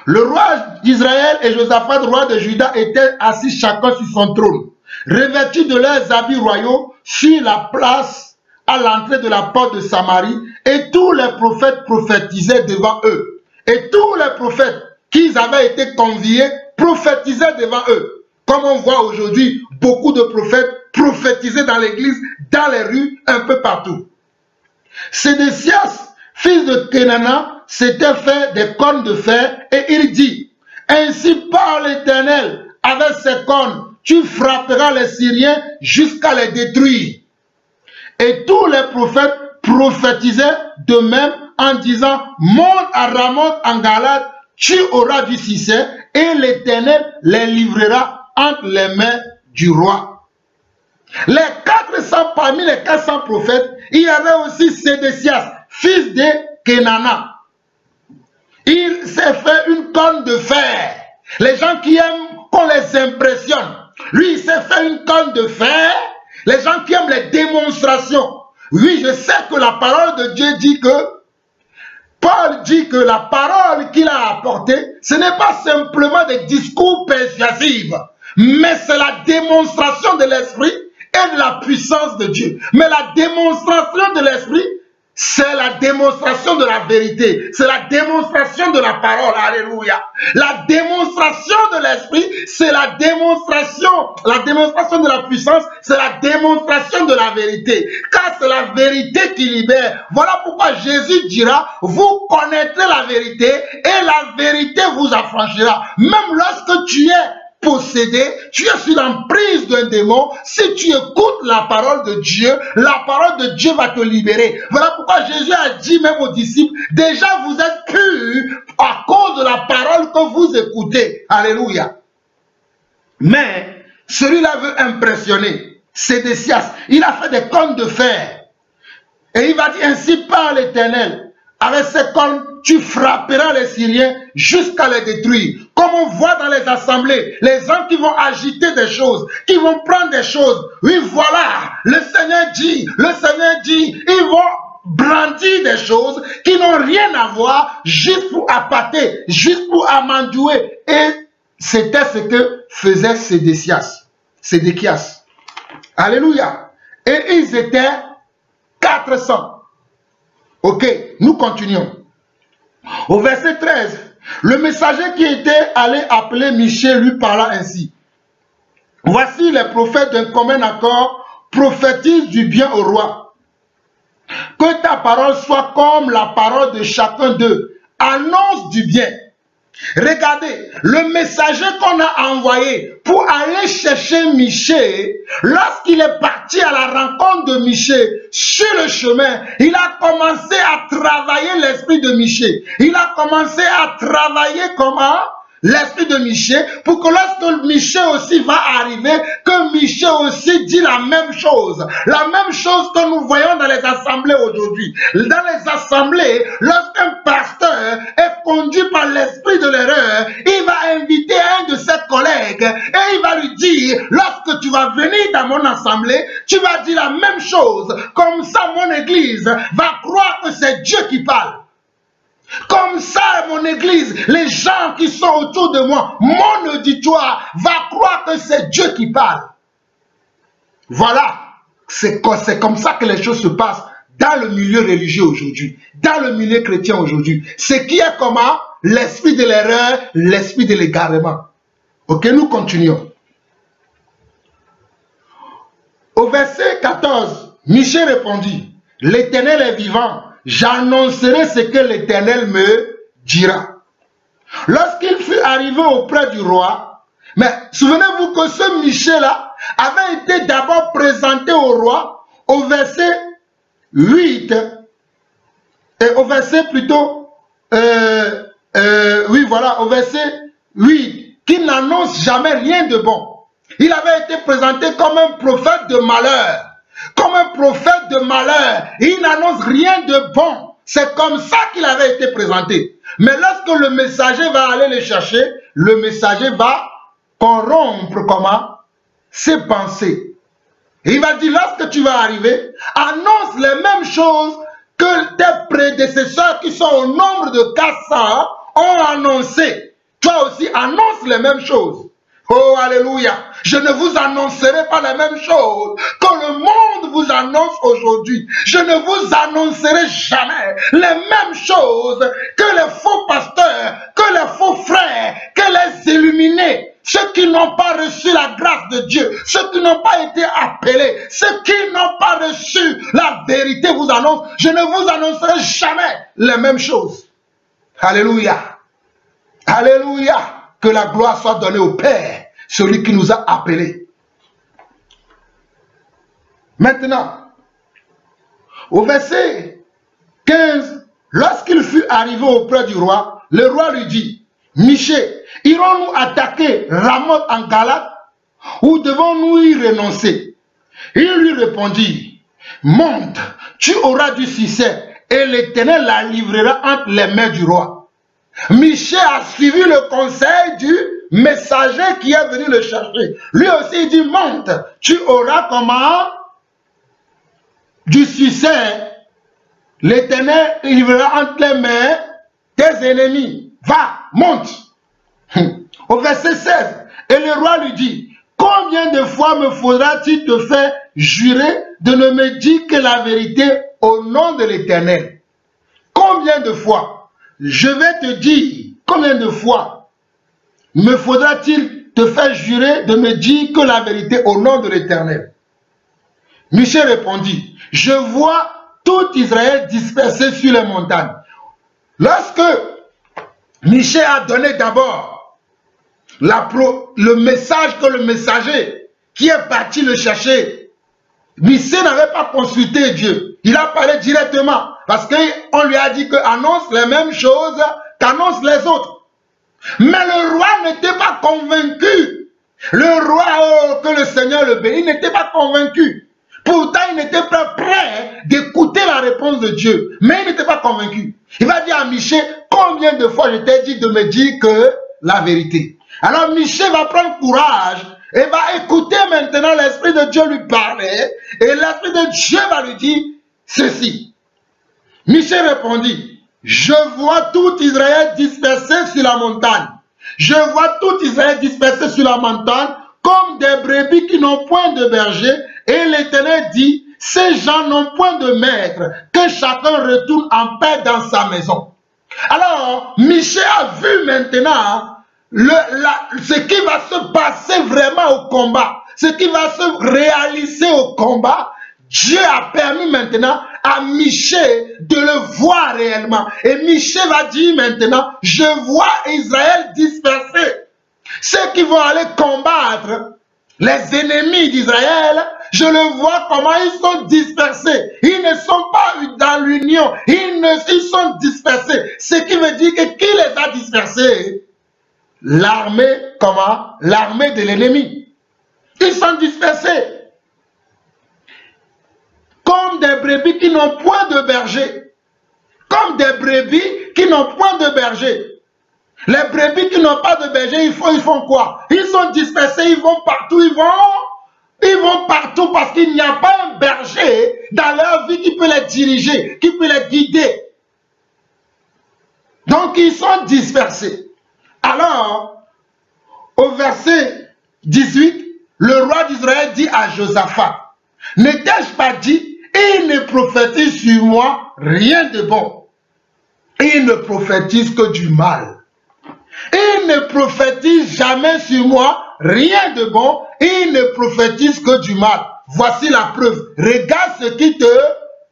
le roi d'Israël et Josaphat, roi de Juda, étaient assis chacun sur son trône, revêtus de leurs habits royaux sur la place à l'entrée de la porte de Samarie, et tous les prophètes prophétisaient devant eux. Et tous les prophètes qui avaient été conviés prophétisaient devant eux. Comme on voit aujourd'hui beaucoup de prophètes prophétiser dans l'église, dans les rues, un peu partout. Sédécias, fils de Kenana, s'était fait des cornes de fer et il dit: ainsi parle l'Éternel, avec ces cornes, tu frapperas les Syriens jusqu'à les détruire. Et tous les prophètes prophétisaient de même en disant: monte à Ramoth en Galade, tu auras du succès et l'Éternel les livrera entre les mains du roi. Les 400, parmi les 400 prophètes, il y avait aussi Sédécias, fils de Kenana. Il s'est fait une corne de fer. Les gens qui aiment qu'on les impressionne. Lui, il s'est fait une corne de fer. Les gens qui aiment les démonstrations. Oui, je sais que la parole de Dieu dit que Paul dit que la parole qu'il a apportée, ce n'est pas simplement des discours persuasifs, mais c'est la démonstration de l'esprit et de la puissance de Dieu. Mais la démonstration de l'esprit, c'est la démonstration de la vérité. C'est la démonstration de la parole. Alléluia. La démonstration de l'esprit, c'est la démonstration de la puissance, c'est la démonstration de la vérité. Car c'est la vérité qui libère. Voilà pourquoi Jésus dira: vous connaîtrez la vérité et la vérité vous affranchira. Même lorsque tu es possédé, tu es sur l'emprise d'un démon, si tu écoutes la parole de Dieu, la parole de Dieu va te libérer. Voilà pourquoi Jésus a dit même aux disciples: déjà vous êtes purs à cause de la parole que vous écoutez. Alléluia. Mais celui-là veut impressionner. Sédécias, il a fait des cornes de fer. Et il va dire: ainsi parle l'Éternel, avec ces cornes, tu frapperas les Syriens jusqu'à les détruire. Comme on voit dans les assemblées, les gens qui vont agiter des choses, qui vont prendre des choses. Oui, voilà, le Seigneur dit, ils vont brandir des choses qui n'ont rien à voir, juste pour appâter, juste pour amadouer. Et c'était ce que faisait Sédécias. Alléluia. Et ils étaient 400. Ok, nous continuons. Au verset 13, le messager qui était allé appeler Michée lui parla ainsi: voici les prophètes d'un commun accord prophétisent du bien au roi. Que ta parole soit comme la parole de chacun d'eux. Annonce du bien. Regardez, le messager qu'on a envoyé pour aller chercher Michée, lorsqu'il est parti à la rencontre de Michée, sur le chemin, il a commencé à travailler l'esprit de Michée. Il a commencé à travailler comment? L'esprit de Michée, pour que lorsque Michée aussi va arriver, que Michée aussi dit la même chose. La même chose que nous voyons dans les assemblées aujourd'hui. Dans les assemblées, lorsqu'un pasteur est conduit par l'esprit de l'erreur, il va inviter un de ses collègues et il va lui dire, lorsque tu vas venir dans mon assemblée, tu vas dire la même chose. Comme ça, mon église va croire que c'est Dieu qui parle. Comme ça, mon église, les gens qui sont autour de moi, mon auditoire, va croire que c'est Dieu qui parle. Voilà, c'est comme ça que les choses se passent dans le milieu religieux aujourd'hui, dans le milieu chrétien aujourd'hui. Ce qui est comment? L'esprit de l'erreur, l'esprit de l'égarement. Ok, nous continuons. Au verset 14, Michée répondit, « L'Éternel est vivant. J'annoncerai ce que l'Éternel me dira. » Lorsqu'il fut arrivé auprès du roi, mais souvenez-vous que ce Michée-là avait été d'abord présenté au roi au verset 8, et au verset plutôt, oui voilà, au verset 8, qui n'annonce jamais rien de bon. Il avait été présenté comme un prophète de malheur. Comme un prophète de malheur, il n'annonce rien de bon. C'est comme ça qu'il avait été présenté. Mais lorsque le messager va aller le chercher, le messager va corrompre comment? Ses pensées. Et il va dire, lorsque tu vas arriver, annonce les mêmes choses que tes prédécesseurs qui sont au nombre de 400 ont annoncé. Toi aussi, annonce les mêmes choses. Oh, alléluia. Je ne vous annoncerai pas les mêmes choses que le monde vous annonce aujourd'hui. Je ne vous annoncerai jamais les mêmes choses que les faux pasteurs, que les faux frères, que les illuminés. Ceux qui n'ont pas reçu la grâce de Dieu, ceux qui n'ont pas été appelés, ceux qui n'ont pas reçu la vérité vous annoncent. Je ne vous annoncerai jamais les mêmes choses. Alléluia. Alléluia. Que la gloire soit donnée au Père, celui qui nous a appelés. Maintenant, au verset 15, lorsqu'il fut arrivé auprès du roi, le roi lui dit, « Michée, irons-nous attaquer Ramoth en Galate ou devons-nous y renoncer ?» Il lui répondit, « Monte, tu auras du succès et l'Éternel la livrera entre les mains du roi. » Michée a suivi le conseil du messager qui est venu le chercher. Lui aussi il dit, monte, tu auras comment? Du succès. L'Éternel livrera entre les mains tes ennemis. Va, monte. Au verset 16, et le roi lui dit, combien de fois me faudra-t-il te faire jurer de ne me dire que la vérité au nom de l'Éternel? Combien de fois? Je vais te dire, combien de fois me faudra-t-il te faire jurer de me dire que la vérité au nom de l'Éternel? Michée répondit, je vois tout Israël dispersé sur les montagnes. Lorsque Michée a donné d'abord le message que le messager qui est parti le chercher, Michée n'avait pas consulté Dieu. Il a parlé directement parce qu'on lui a dit qu'annonce les mêmes choses qu'annonce les autres. Mais le roi n'était pas convaincu. Le roi, oh, que le Seigneur le bénisse, n'était pas convaincu. Pourtant, il n'était pas prêt d'écouter la réponse de Dieu. Mais il n'était pas convaincu. Il va dire à Michée, combien de fois je t'ai dit de me dire que la vérité. Alors Michée va prendre courage et va écouter maintenant l'Esprit de Dieu lui parler. Et l'Esprit de Dieu va lui dire ceci. Michée répondit, je vois tout Israël dispersé sur la montagne. Je vois tout Israël dispersé sur la montagne comme des brebis qui n'ont point de berger. Et l'Éternel dit, ces gens n'ont point de maître, que chacun retourne en paix dans sa maison. Alors, Michée a vu maintenant ce qui va se passer vraiment au combat, ce qui va se réaliser au combat Dieu a permis maintenant à Michée de le voir réellement. Et Michée va dire maintenant, je vois Israël dispersé. Ceux qui vont aller combattre les ennemis d'Israël, je le vois comment ils sont dispersés. Ils ne sont pas dans l'union, ils sont dispersés. Ce qui veut dire que qui les a dispersés? L'armée, comment? L'armée de l'ennemi. Ils sont dispersés. Comme des brebis qui n'ont point de berger. Comme des brebis qui n'ont point de berger. Les brebis qui n'ont pas de berger, ils font quoi? Ils sont dispersés, ils vont partout, ils vont partout parce qu'il n'y a pas un berger dans leur vie qui peut les diriger, qui peut les guider. Donc ils sont dispersés. Alors, au verset 18, le roi d'Israël dit à Josaphat, ne t'ai-je pas dit, il ne prophétise sur moi rien de bon. Il ne prophétise que du mal. Il ne prophétise jamais sur moi rien de bon. Il ne prophétise que du mal. Voici la preuve. Regarde ce qui te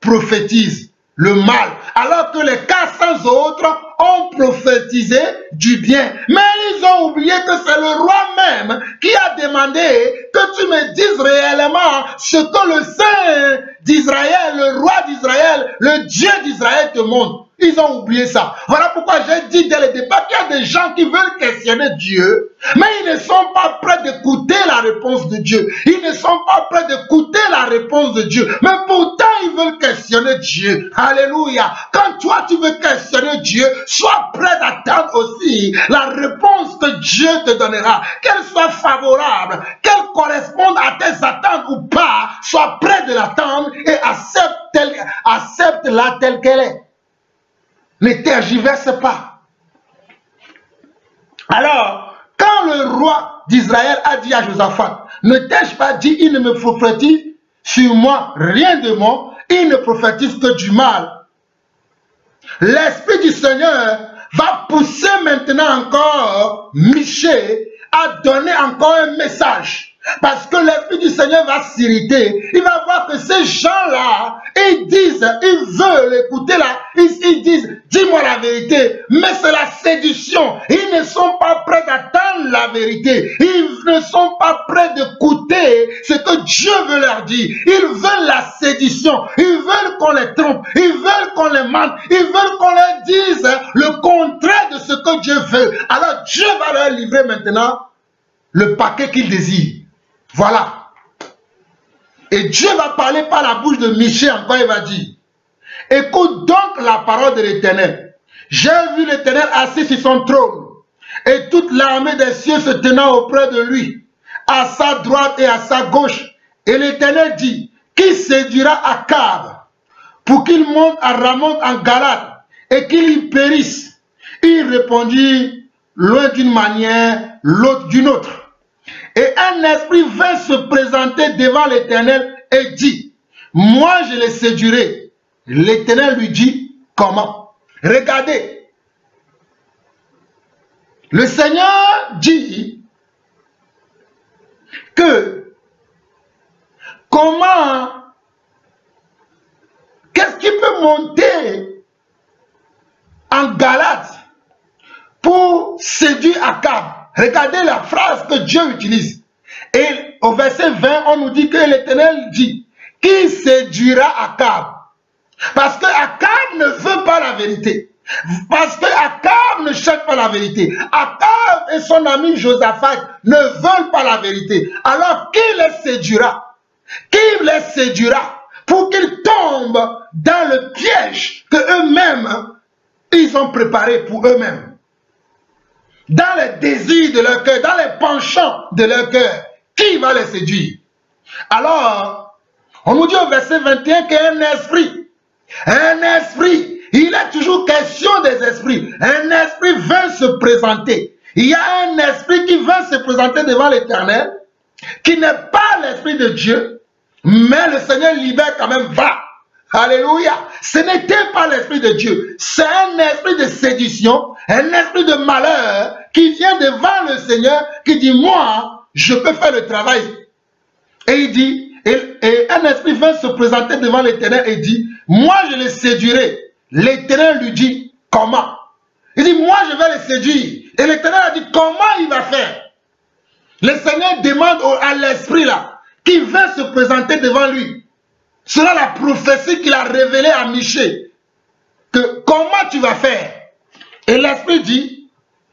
prophétise. Le mal. Alors que les 400 autres ont prophétisé du bien. Mais ils ont oublié que c'est le roi même qui a demandé que tu me dises réellement ce que le Saint d'Israël, le roi d'Israël, le Dieu d'Israël te montre. Ils ont oublié ça. Voilà pourquoi j'ai dit dès le départ qu'il y a des gens qui veulent questionner Dieu, mais ils ne sont pas prêts d'écouter la réponse de Dieu. Ils ne sont pas prêts d'écouter la réponse de Dieu. Mais pourtant, ils veulent questionner Dieu. Alléluia. Quand toi, tu veux questionner Dieu, sois prêt d'attendre aussi la réponse que Dieu te donnera. Qu'elle soit favorable, qu'elle corresponde à tes attentes ou pas, sois prêt de l'attendre et accepte-la telle qu'elle est. Ne tergiverse pas. Alors, quand le roi d'Israël a dit à Josaphat, ne t'ai-je pas dit, il ne me prophétise sur moi rien de bon, il ne prophétise que du mal. L'Esprit du Seigneur va pousser maintenant encore Michée à donner encore un message. Parce que l'Esprit du Seigneur va s'irriter. Il va voir que ces gens-là, ils disent, ils veulent écouter ils disent, dis-moi la vérité. Mais c'est la séduction. Ils ne sont pas prêts d'attendre la vérité. Ils ne sont pas prêts d'écouter ce que Dieu veut leur dire. Ils veulent la séduction. Ils veulent qu'on les trompe. Ils veulent qu'on les mente. Ils veulent qu'on leur dise le contraire de ce que Dieu veut. Alors Dieu va leur livrer maintenant le paquet qu'ils désirent. Voilà. Et Dieu va parler par la bouche de Michée encore, il va dire, écoute donc la parole de l'Éternel. J'ai vu l'Éternel assis sur son trône, et toute l'armée des cieux se tenant auprès de lui, à sa droite et à sa gauche. Et l'Éternel dit, qui séduira Akab, pour qu'il monte à Ramoth en Galade, et qu'il y périsse? Il répondit, l'un d'une manière, l'autre d'une autre. Et un esprit vint se présenter devant l'Éternel et dit, moi je les séduirai. L'Éternel lui dit, comment? Regardez, le Seigneur dit que comment, qu'est-ce qui peut monter en Galade pour séduire Akab? Regardez la phrase que Dieu utilise. Et au verset 20, on nous dit que l'Éternel dit, qui séduira Akab? Parce que Akab ne veut pas la vérité. Parce que Akab ne cherche pas la vérité. Akab et son ami Josaphat ne veulent pas la vérité. Alors qui les séduira? Qui les séduira pour qu'ils tombent dans le piège que eux-mêmes, ils ont préparé pour eux-mêmes? Dans les désirs de leur cœur, dans les penchants de leur cœur, qui va les séduire? Alors, on nous dit au verset 21 qu'un esprit, il est toujours question des esprits. Un esprit vint se présenter. Il y a un esprit qui vint se présenter devant l'Éternel, qui n'est pas l'esprit de Dieu, mais le Seigneur libère quand même, va. Alléluia. Ce n'était pas l'esprit de Dieu. C'est un esprit de séduction, un esprit de malheur qui vient devant le Seigneur, qui dit, moi, je peux faire le travail. Et il dit, Et un esprit vint se présenter devant l'Éternel et dit, moi je le séduirai. L'Éternel lui dit, comment? Il dit, moi je vais le séduire. Et l'Éternel a dit, comment il va faire? Le Seigneur demande à l'esprit là, qui vint se présenter devant lui, selon la prophétie qu'il a révélée à Michée, que comment tu vas faire? Et l'esprit dit,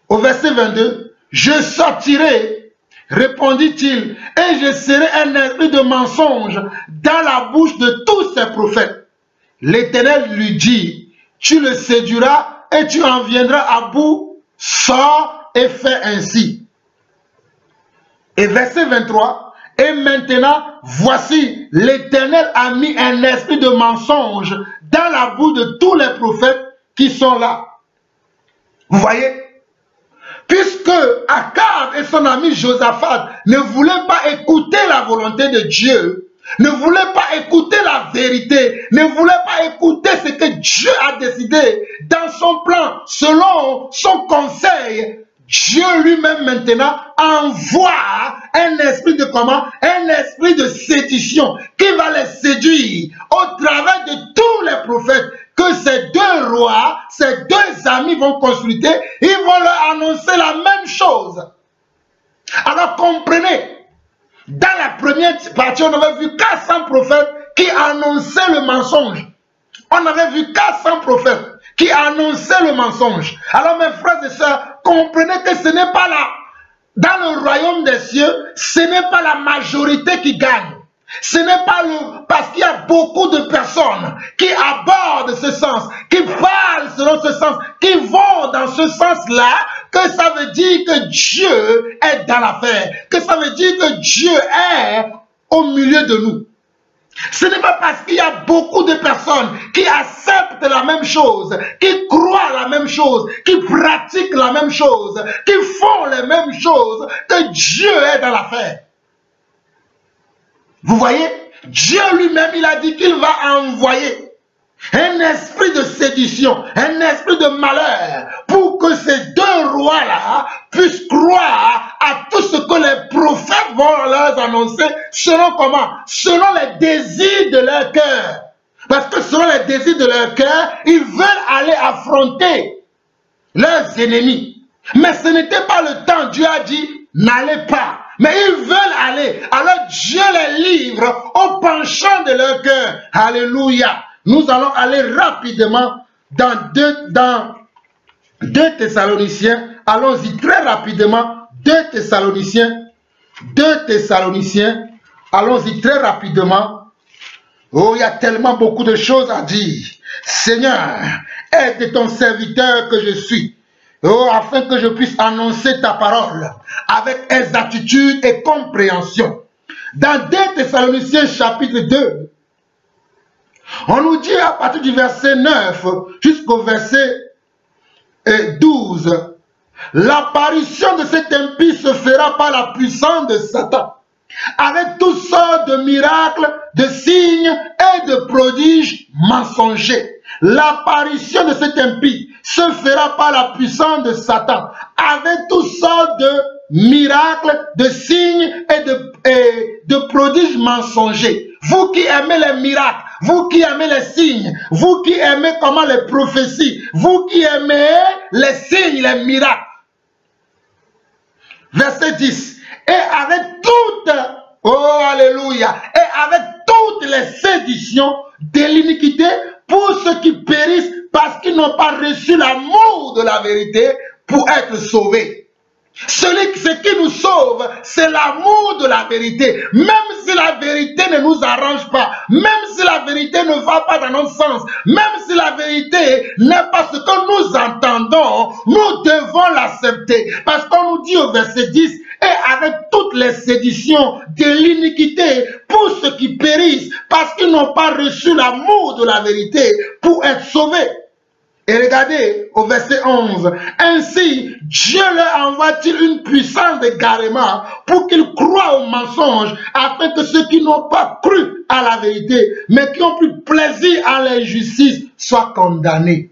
au verset 22, je sortirai, répondit-il, et je serai un esprit de mensonge dans la bouche de tous ces prophètes. L'Éternel lui dit, tu le séduiras et tu en viendras à bout, sors et fais ainsi. Et verset 23, et maintenant, voici, l'Éternel a mis un esprit de mensonge dans la bouche de tous les prophètes qui sont là. Vous voyez? Puisque Akab et son ami Josaphat ne voulaient pas écouter la volonté de Dieu, ne voulaient pas écouter la vérité, ne voulaient pas écouter ce que Dieu a décidé dans son plan, selon son conseil, Dieu lui-même maintenant envoie un esprit de comment? Un esprit de séduction qui va les séduire au travers de tous les prophètes que ces deux rois, ces deux amis vont consulter, ils vont leur annoncer la même chose. Alors comprenez, dans la première partie, on avait vu 400 prophètes qui annonçaient le mensonge. On avait vu 400 prophètes qui annonçaient le mensonge. Alors mes frères et sœurs, comprenez que ce n'est pas là. Dans le royaume des cieux, ce n'est pas la majorité qui gagne. Ce n'est pas parce qu'il y a beaucoup de personnes qui abordent ce sens, qui parlent selon ce sens, qui vont dans ce sens-là, que ça veut dire que Dieu est dans l'affaire, que ça veut dire que Dieu est au milieu de nous. Ce n'est pas parce qu'il y a beaucoup de personnes qui acceptent la même chose, qui croient la même chose, qui pratiquent la même chose, qui font les mêmes choses, que Dieu est dans l'affaire. Vous voyez, Dieu lui-même, il a dit qu'il va envoyer un esprit de séduction, un esprit de malheur, pour que ces deux rois-là puissent croire à tout ce que les prophètes vont leur annoncer, selon comment? Selon les désirs de leur cœur. Parce que selon les désirs de leur cœur, ils veulent aller affronter leurs ennemis. Mais ce n'était pas le temps. Dieu a dit, n'allez pas. Mais ils veulent aller. Alors Dieu les livre au penchant de leur cœur. Alléluia. Nous allons aller rapidement dans 2 Thessaloniciens. Allons-y très rapidement. 2 Thessaloniciens. 2 Thessaloniciens. Allons-y très rapidement. Oh, il y a tellement beaucoup de choses à dire. Seigneur, aide ton serviteur que je suis. Oh, afin que je puisse annoncer ta parole avec exactitude et compréhension. Dans 2 Thessaloniciens chapitre 2, on nous dit à partir du verset 9 jusqu'au verset 12, l'apparition de cet impie se fera par la puissance de Satan, avec toutes sortes de miracles, de signes et de prodiges mensongers. L'apparition de cet impie se fera par la puissance de Satan, avec toutes sortes de miracles, de signes et de prodiges mensongers. Vous qui aimez les miracles, vous qui aimez les signes, vous qui aimez comment les prophéties, vous qui aimez les signes, les miracles. Verset 10. Et avec toutes, oh alléluia, et avec toutes les séditions de l'iniquité pour ceux qui périssent parce qu'ils n'ont pas reçu l'amour de la vérité pour être sauvés. Ce qui nous sauve, c'est l'amour de la vérité. Même si la vérité ne nous arrange pas, même si la vérité ne va pas dans notre sens, même si la vérité n'est pas ce que nous entendons, nous devons l'accepter. Parce qu'on nous dit au verset 10, et avec toutes les séditions de l'iniquité pour ceux qui périssent, parce qu'ils n'ont pas reçu l'amour de la vérité pour être sauvés. Et regardez au verset 11. Ainsi, Dieu leur envoie-t-il une puissance d'égarement pour qu'ils croient au mensonge, afin que ceux qui n'ont pas cru à la vérité, mais qui ont pris plaisir à l'injustice, soient condamnés.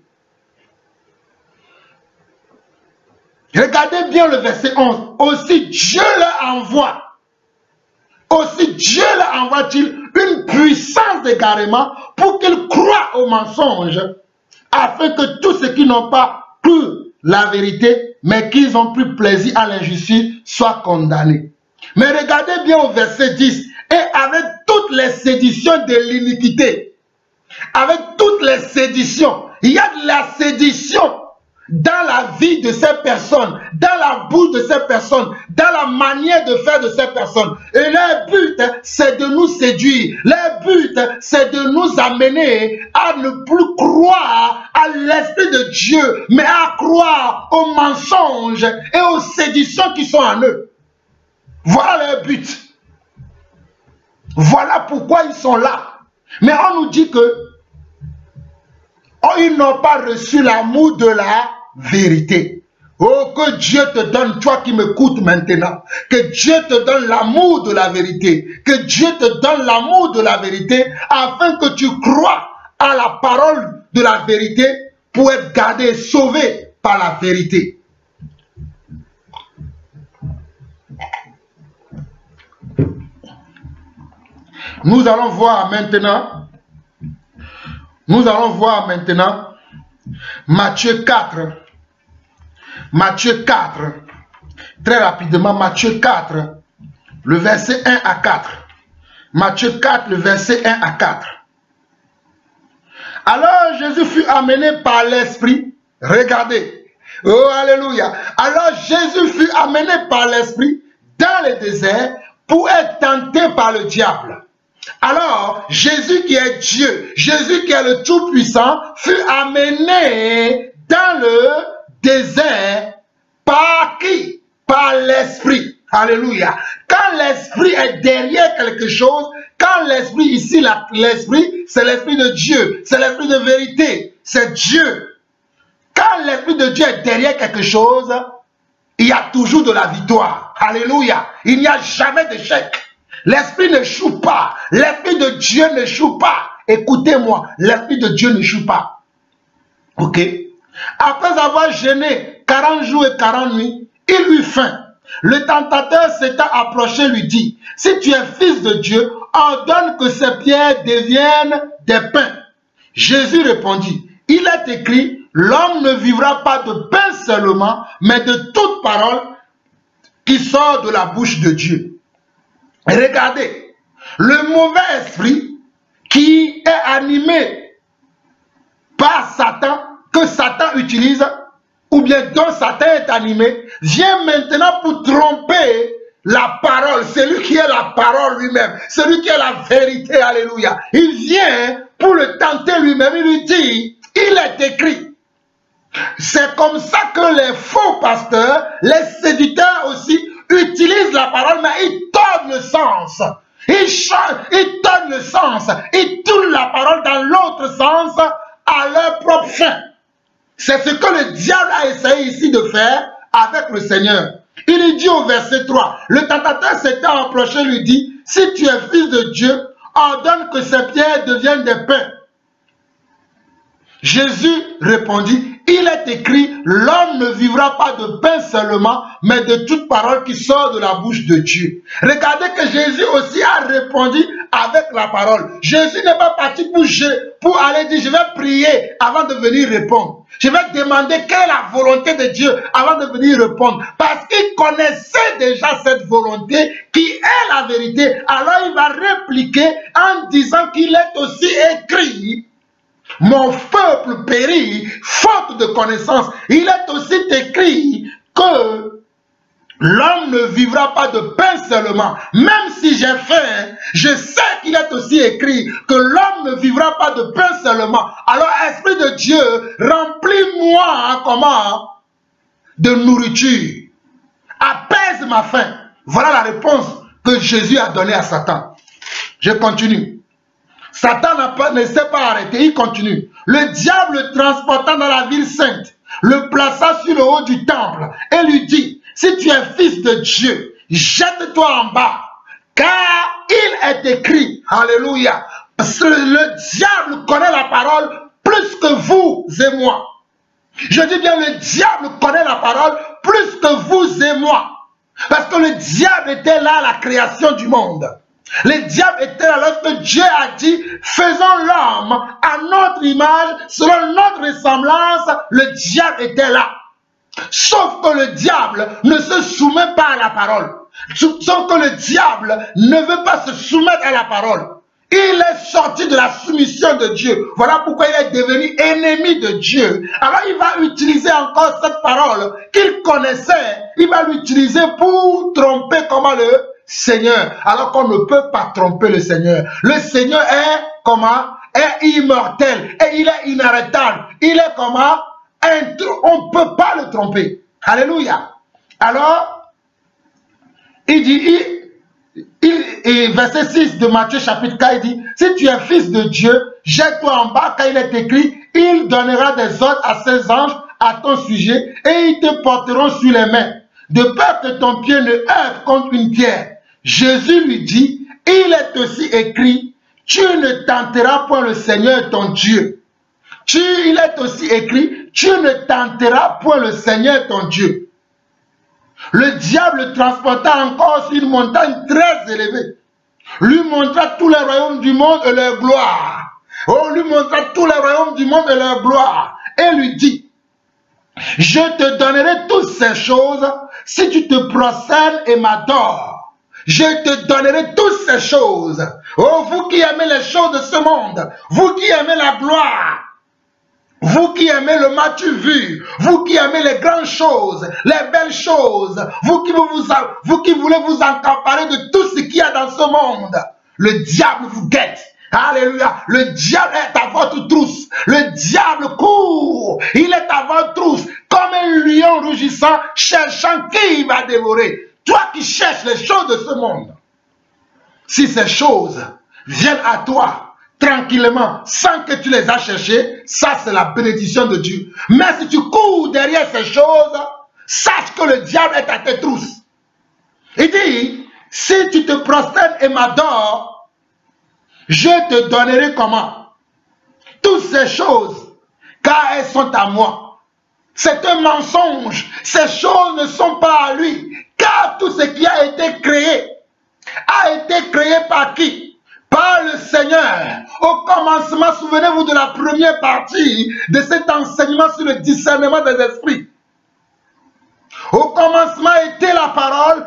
Regardez bien le verset 11. Aussi, Dieu leur envoie aussi Dieu leur envoie-t-il une puissance d'égarement pour qu'ils croient au mensonge, afin que tous ceux qui n'ont pas cru la vérité, mais qu'ils ont pris plaisir à l'injustice, soient condamnés. Mais regardez bien au verset 10, et avec toutes les séditions de l'iniquité, avec toutes les séditions, il y a de la sédition dans la vie de ces personnes, dans la bouche de ces personnes, dans la manière de faire de ces personnes. Et leur but, c'est de nous séduire. Leur but, c'est de nous amener à ne plus croire à l'Esprit de Dieu, mais à croire aux mensonges et aux séditions qui sont en eux. Voilà leur but. Voilà pourquoi ils sont là. Mais on nous dit que ils n'ont pas reçu l'amour de la vérité. Oh, que Dieu te donne, toi qui m'écoutes maintenant, que Dieu te donne l'amour de la vérité, que Dieu te donne l'amour de la vérité, afin que tu crois à la parole de la vérité pour être gardé, sauvé par la vérité. Nous allons voir maintenant Matthieu 4. Matthieu 4. Très rapidement, Matthieu 4, le verset 1 à 4. Matthieu 4, le verset 1 à 4. Alors Jésus fut amené par l'Esprit. Regardez. Oh, alléluia. Alors Jésus fut amené par l'Esprit dans le désert pour être tenté par le diable. Alors, Jésus qui est Dieu, Jésus qui est le Tout-Puissant, fut amené dans le désert par qui? Par l'Esprit. Alléluia. Quand l'Esprit est derrière quelque chose, quand l'Esprit ici, l'Esprit, c'est l'Esprit de Dieu, c'est l'Esprit de vérité, c'est Dieu. Quand l'Esprit de Dieu est derrière quelque chose, il y a toujours de la victoire. Alléluia. Il n'y a jamais d'échec. L'Esprit n'échoue pas. L'Esprit de Dieu n'échoue pas. Écoutez-moi, l'Esprit de Dieu n'échoue pas. Ok? Après avoir jeûné 40 jours et 40 nuits, il eut faim. Le tentateur s'étant approché lui dit, si tu es fils de Dieu, ordonne que ces pierres deviennent des pains. Jésus répondit, il est écrit, l'homme ne vivra pas de pain seulement, mais de toute parole qui sort de la bouche de Dieu. Regardez, le mauvais esprit qui est animé par Satan, que Satan utilise, ou bien dont Satan est animé, vient maintenant pour tromper la parole, celui qui est la parole lui-même, celui qui est la vérité, alléluia. Il vient pour le tenter lui-même, il lui dit, il est écrit. C'est comme ça que les faux pasteurs, les séducteurs aussi, utilisent la parole, mais ils tordent le sens. Ils changent, ils tordent le sens. Ils tournent la parole dans l'autre sens à leur propre fin. C'est ce que le diable a essayé ici de faire avec le Seigneur. Il lui dit au verset 3, le tentateur s'étant approché lui dit, si tu es fils de Dieu, ordonne que ces pierres deviennent des pains. Jésus répondit, il est écrit, l'homme ne vivra pas de pain seulement, mais de toute parole qui sort de la bouche de Dieu. Regardez que Jésus aussi a répondu avec la parole. Jésus n'est pas parti pour aller dire, je vais prier avant de venir répondre. Je vais demander quelle est la volonté de Dieu avant de venir répondre. Parce qu'il connaissait déjà cette volonté qui est la vérité. Alors il va répliquer en disant qu'il est aussi écrit, mon peuple périt faute de connaissance. Il est aussi écrit que l'homme ne vivra pas de pain seulement. Même si j'ai faim, je sais qu'il est aussi écrit que l'homme ne vivra pas de pain seulement. Alors, Esprit de Dieu, remplis-moi comment? De nourriture. Apaise ma faim. Voilà la réponse que Jésus a donnée à Satan. Je continue. Satan ne s'est pas arrêté, il continue. Le diable le transporta dans la ville sainte, le plaça sur le haut du temple et lui dit, si tu es fils de Dieu, jette-toi en bas, car il est écrit, alléluia, le diable connaît la parole plus que vous et moi. Je dis bien, le diable connaît la parole plus que vous et moi. Parce que le diable était là à la création du monde. Le diable était là lorsque Dieu a dit, faisons l'homme à notre image, selon notre ressemblance. Le diable était là. Sauf que le diable ne se soumet pas à la parole. Sauf que le diable ne veut pas se soumettre à la parole. Il est sorti de la soumission de Dieu. Voilà pourquoi il est devenu ennemi de Dieu. Alors il va utiliser encore cette parole qu'il connaissait. Il va l'utiliser pour tromper comment le Seigneur. Alors qu'on ne peut pas tromper le Seigneur. Le Seigneur est comment? Est immortel. Et il est inarrêtable. Il est comment? On ne peut pas le tromper. Alléluia. Alors, il dit... Et verset 6 de Matthieu chapitre 4, il dit, si tu es fils de Dieu, jette-toi en bas, car il est écrit, il donnera des ordres à ses anges à ton sujet, et ils te porteront sur les mains, de peur que ton pied ne heurte contre une pierre. Jésus lui dit, il est aussi écrit, tu ne tenteras point le Seigneur ton Dieu. Il est aussi écrit, tu ne tenteras point le Seigneur ton Dieu. Le diable transporta encore sur une montagne très élevée. Lui montra tous les royaumes du monde et leur gloire. Oh, lui montra tous les royaumes du monde et leur gloire. Et lui dit, je te donnerai toutes ces choses si tu te prosternes et m'adores. Je te donnerai toutes ces choses. Oh, vous qui aimez les choses de ce monde, vous qui aimez la gloire, vous qui aimez le matu vu, vous qui aimez les grandes choses, les belles choses, vous qui voulez vous emparer de tout ce qu'il y a dans ce monde, le diable vous guette. Alléluia. Le diable est à votre trousse. Le diable court. Il est à votre trousse comme un lion rugissant, cherchant qui il va dévorer. Toi qui cherches les choses de ce monde, si ces choses viennent à toi, tranquillement, sans que tu les aies cherchées, ça c'est la bénédiction de Dieu. Mais si tu cours derrière ces choses, sache que le diable est à tes trousses. Il dit, si tu te prosternes et m'adores, je te donnerai comment? Toutes ces choses, car elles sont à moi. C'est un mensonge. Ces choses ne sont pas à lui, car tout ce qui a été créé par qui? Par le Seigneur. Au commencement, souvenez-vous de la première partie de cet enseignement sur le discernement des esprits. Au commencement était la parole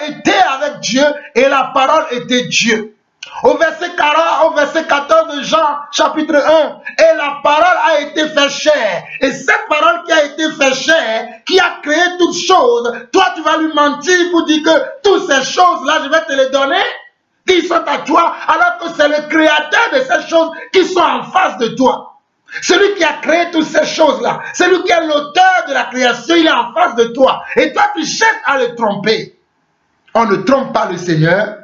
était avec Dieu et la parole était Dieu. Au verset 14 de Jean chapitre 1, et la parole a été fait chair. Et cette parole qui a été fait chair, qui a créé toutes choses, toi tu vas lui mentir pour dire que toutes ces choses-là, je vais te les donner, qui sont à toi, alors que c'est le créateur de ces choses qui sont en face de toi. Celui qui a créé toutes ces choses-là, celui qui est l'auteur de la création, il est en face de toi. Et toi, tu cherches à le tromper. On ne trompe pas le Seigneur.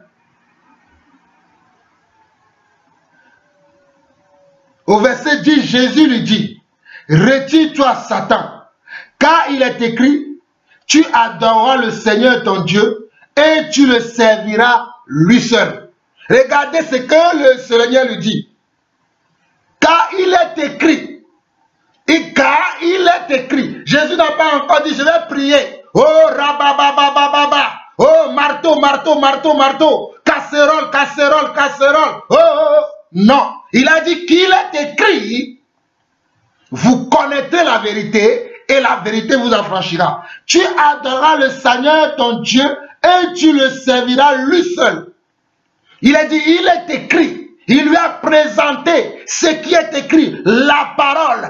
Au verset 10, Jésus lui dit, retire-toi, Satan, car il est écrit, tu adoreras le Seigneur ton Dieu et tu le serviras lui seul. Regardez ce que le Seigneur lui dit. Car il est écrit. Et car il est écrit. Jésus n'a pas encore dit, je vais prier. Oh, rabababababa. Oh, marteau, marteau, marteau, marteau. Casserole, casserole, casserole. Oh, oh, oh. Non. Il a dit qu'il est écrit. Vous connaîtrez la vérité et la vérité vous affranchira. Tu adoreras le Seigneur ton Dieu et tu le serviras lui seul. Il a dit, il est écrit. Il lui a présenté ce qui est écrit, la parole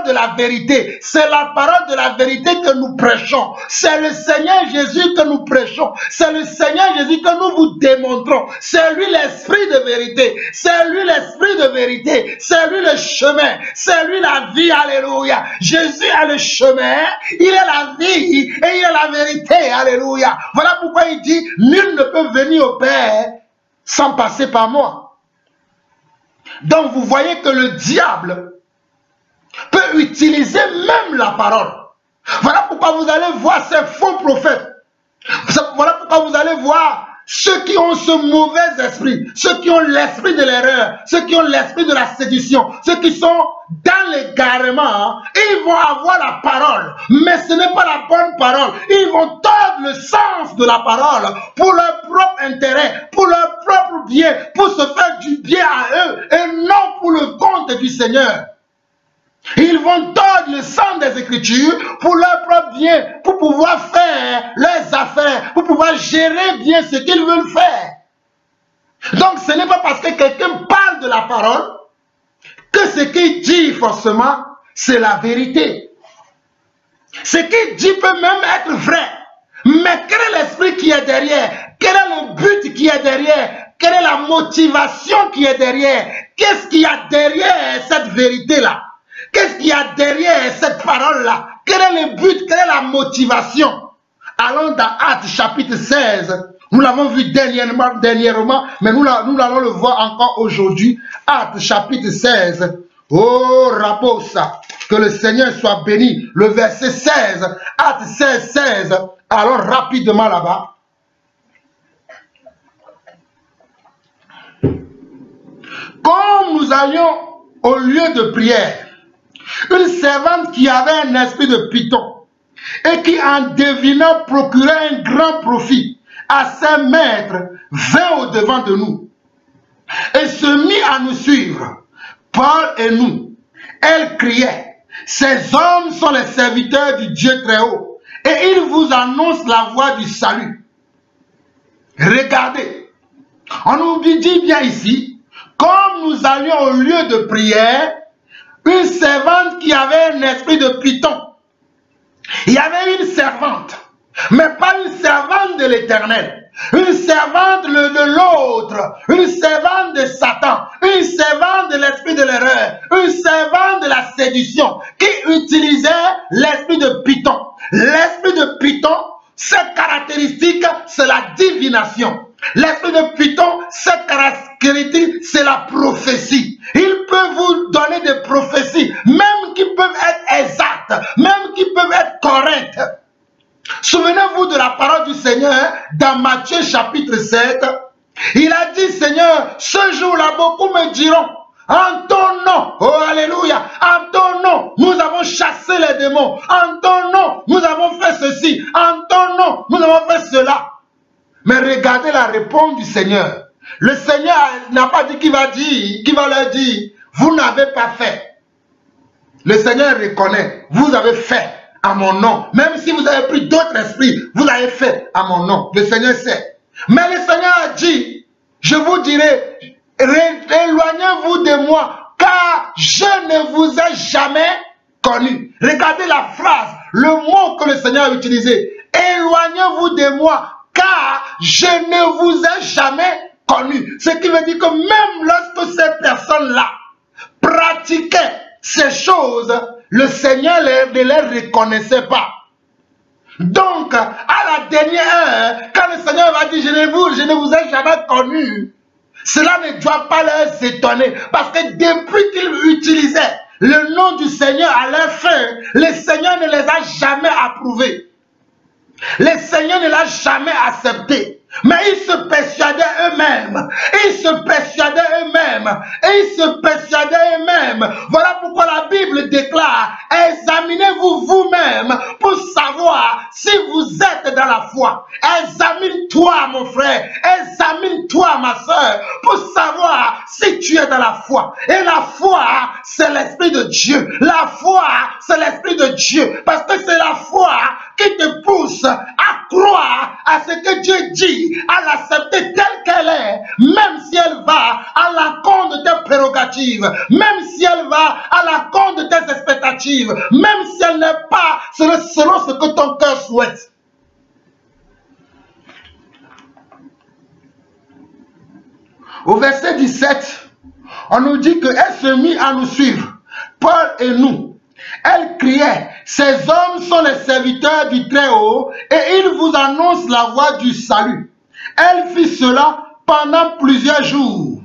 de la vérité. C'est la parole de la vérité que nous prêchons. C'est le Seigneur Jésus que nous prêchons. C'est le Seigneur Jésus que nous vous démontrons. C'est lui l'esprit de vérité. C'est lui l'esprit de vérité. C'est lui le chemin. C'est lui la vie. Alléluia. Jésus est le chemin. Il est la vie et il est la vérité. Alléluia. Voilà pourquoi il dit, nul ne peut venir au Père sans passer par moi. Donc vous voyez que le diable peut utiliser même la parole. Voilà pourquoi vous allez voir ces faux prophètes. Voilà pourquoi vous allez voir ceux qui ont ce mauvais esprit, ceux qui ont l'esprit de l'erreur, ceux qui ont l'esprit de la séduction, ceux qui sont dans l'égarement, ils vont avoir la parole, mais ce n'est pas la bonne parole. Ils vont tordre le sens de la parole pour leur propre intérêt, pour leur propre bien, pour se faire du bien à eux et non pour le compte du Seigneur. Ils vont tordre le sens des Écritures pour leur propre bien, pour pouvoir faire leurs affaires, pour pouvoir gérer bien ce qu'ils veulent faire. Donc ce n'est pas parce que quelqu'un parle de la parole que ce qu'il dit forcément, c'est la vérité. Ce qu'il dit peut même être vrai. Mais quel est l'esprit qui est derrière? Quel est le but qui est derrière? Quelle est la motivation qui est derrière? Qu'est-ce qu'il y a derrière cette vérité-là? Qu'est-ce qu'il y a derrière cette parole-là? Quel est le but? Quelle est la motivation? Allons dans Actes chapitre 16. Nous l'avons vu dernièrement, mais nous allons le voir encore aujourd'hui. Actes chapitre 16. Oh, Raposa, que le Seigneur soit béni. Le verset 16. Actes 16, 16. Allons rapidement là-bas. Comme nous allions au lieu de prière, une servante qui avait un esprit de python et qui en devinant procurait un grand profit à ses maîtres vint au devant de nous et se mit à nous suivre, Paul et nous. Elle criait, ces hommes sont les serviteurs du Dieu très haut et ils vous annoncent la voie du salut. Regardez, on nous dit bien ici, comme nous allions au lieu de prière, une servante qui avait un esprit de python. Il y avait une servante, mais pas une servante de l'Éternel, une servante de l'autre, une servante de Satan, une servante de l'esprit de l'erreur, une servante de la séduction, qui utilisait l'esprit de python. L'esprit de python, cette caractéristique, c'est la divination. L'esprit de python, cette caractéristique, c'est la prophétie. Il peut vous donner des prophéties, même qui peuvent être exactes, même qui peuvent être correctes. Souvenez-vous de la parole du Seigneur dans Matthieu chapitre 7. Il a dit, Seigneur, ce jour-là, beaucoup me diront, en ton nom, oh alléluia, en ton nom, nous avons chassé les démons, en ton nom, nous avons fait ceci, en ton nom, nous avons fait cela. Mais regardez la réponse du Seigneur. Le Seigneur n'a pas dit qu'il va leur dire, vous n'avez pas fait. Le Seigneur reconnaît, vous avez fait à mon nom. Même si vous avez pris d'autres esprits, vous l'avez fait à mon nom. Le Seigneur sait. Mais le Seigneur a dit, je vous dirai, éloignez-vous de moi, car je ne vous ai jamais connu. Regardez la phrase, le mot que le Seigneur a utilisé. Éloignez-vous de moi, car je ne vous ai jamais connu. Ce qui veut dire que même lorsque ces personnes-là pratiquaient ces choses, le Seigneur ne les reconnaissait pas. Donc, à la dernière heure, quand le Seigneur va dire, je ne vous ai jamais connu, cela ne doit pas les étonner. Parce que depuis qu'ils utilisaient le nom du Seigneur à leur fin, le Seigneur ne les a jamais approuvés. Le Seigneur ne l'a jamais accepté. Mais ils se persuadaient eux-mêmes. Ils se persuadaient eux-mêmes. Et ils se persuadaient eux-mêmes. Voilà pourquoi la Bible déclare, examinez-vous vous-même pour savoir si vous êtes dans la foi. Examine-toi mon frère. Examine-toi ma soeur pour savoir si tu es dans la foi. Et la foi, c'est l'Esprit de Dieu. La foi, c'est l'Esprit de Dieu. Parce que c'est la foi qui te pousse à croire à ce que Dieu dit, à l'accepter telle qu'elle est, même si elle va à l'encontre de tes prérogatives, même si elle va à l'encontre de tes expectatives, même si elle n'est pas selon ce que ton cœur souhaite. Au verset 17, on nous dit qu'elle se mit à nous suivre, Paul et nous. Elle criait, ces hommes sont les serviteurs du Très-Haut et ils vous annoncent la voie du salut. Elle fit cela pendant plusieurs jours.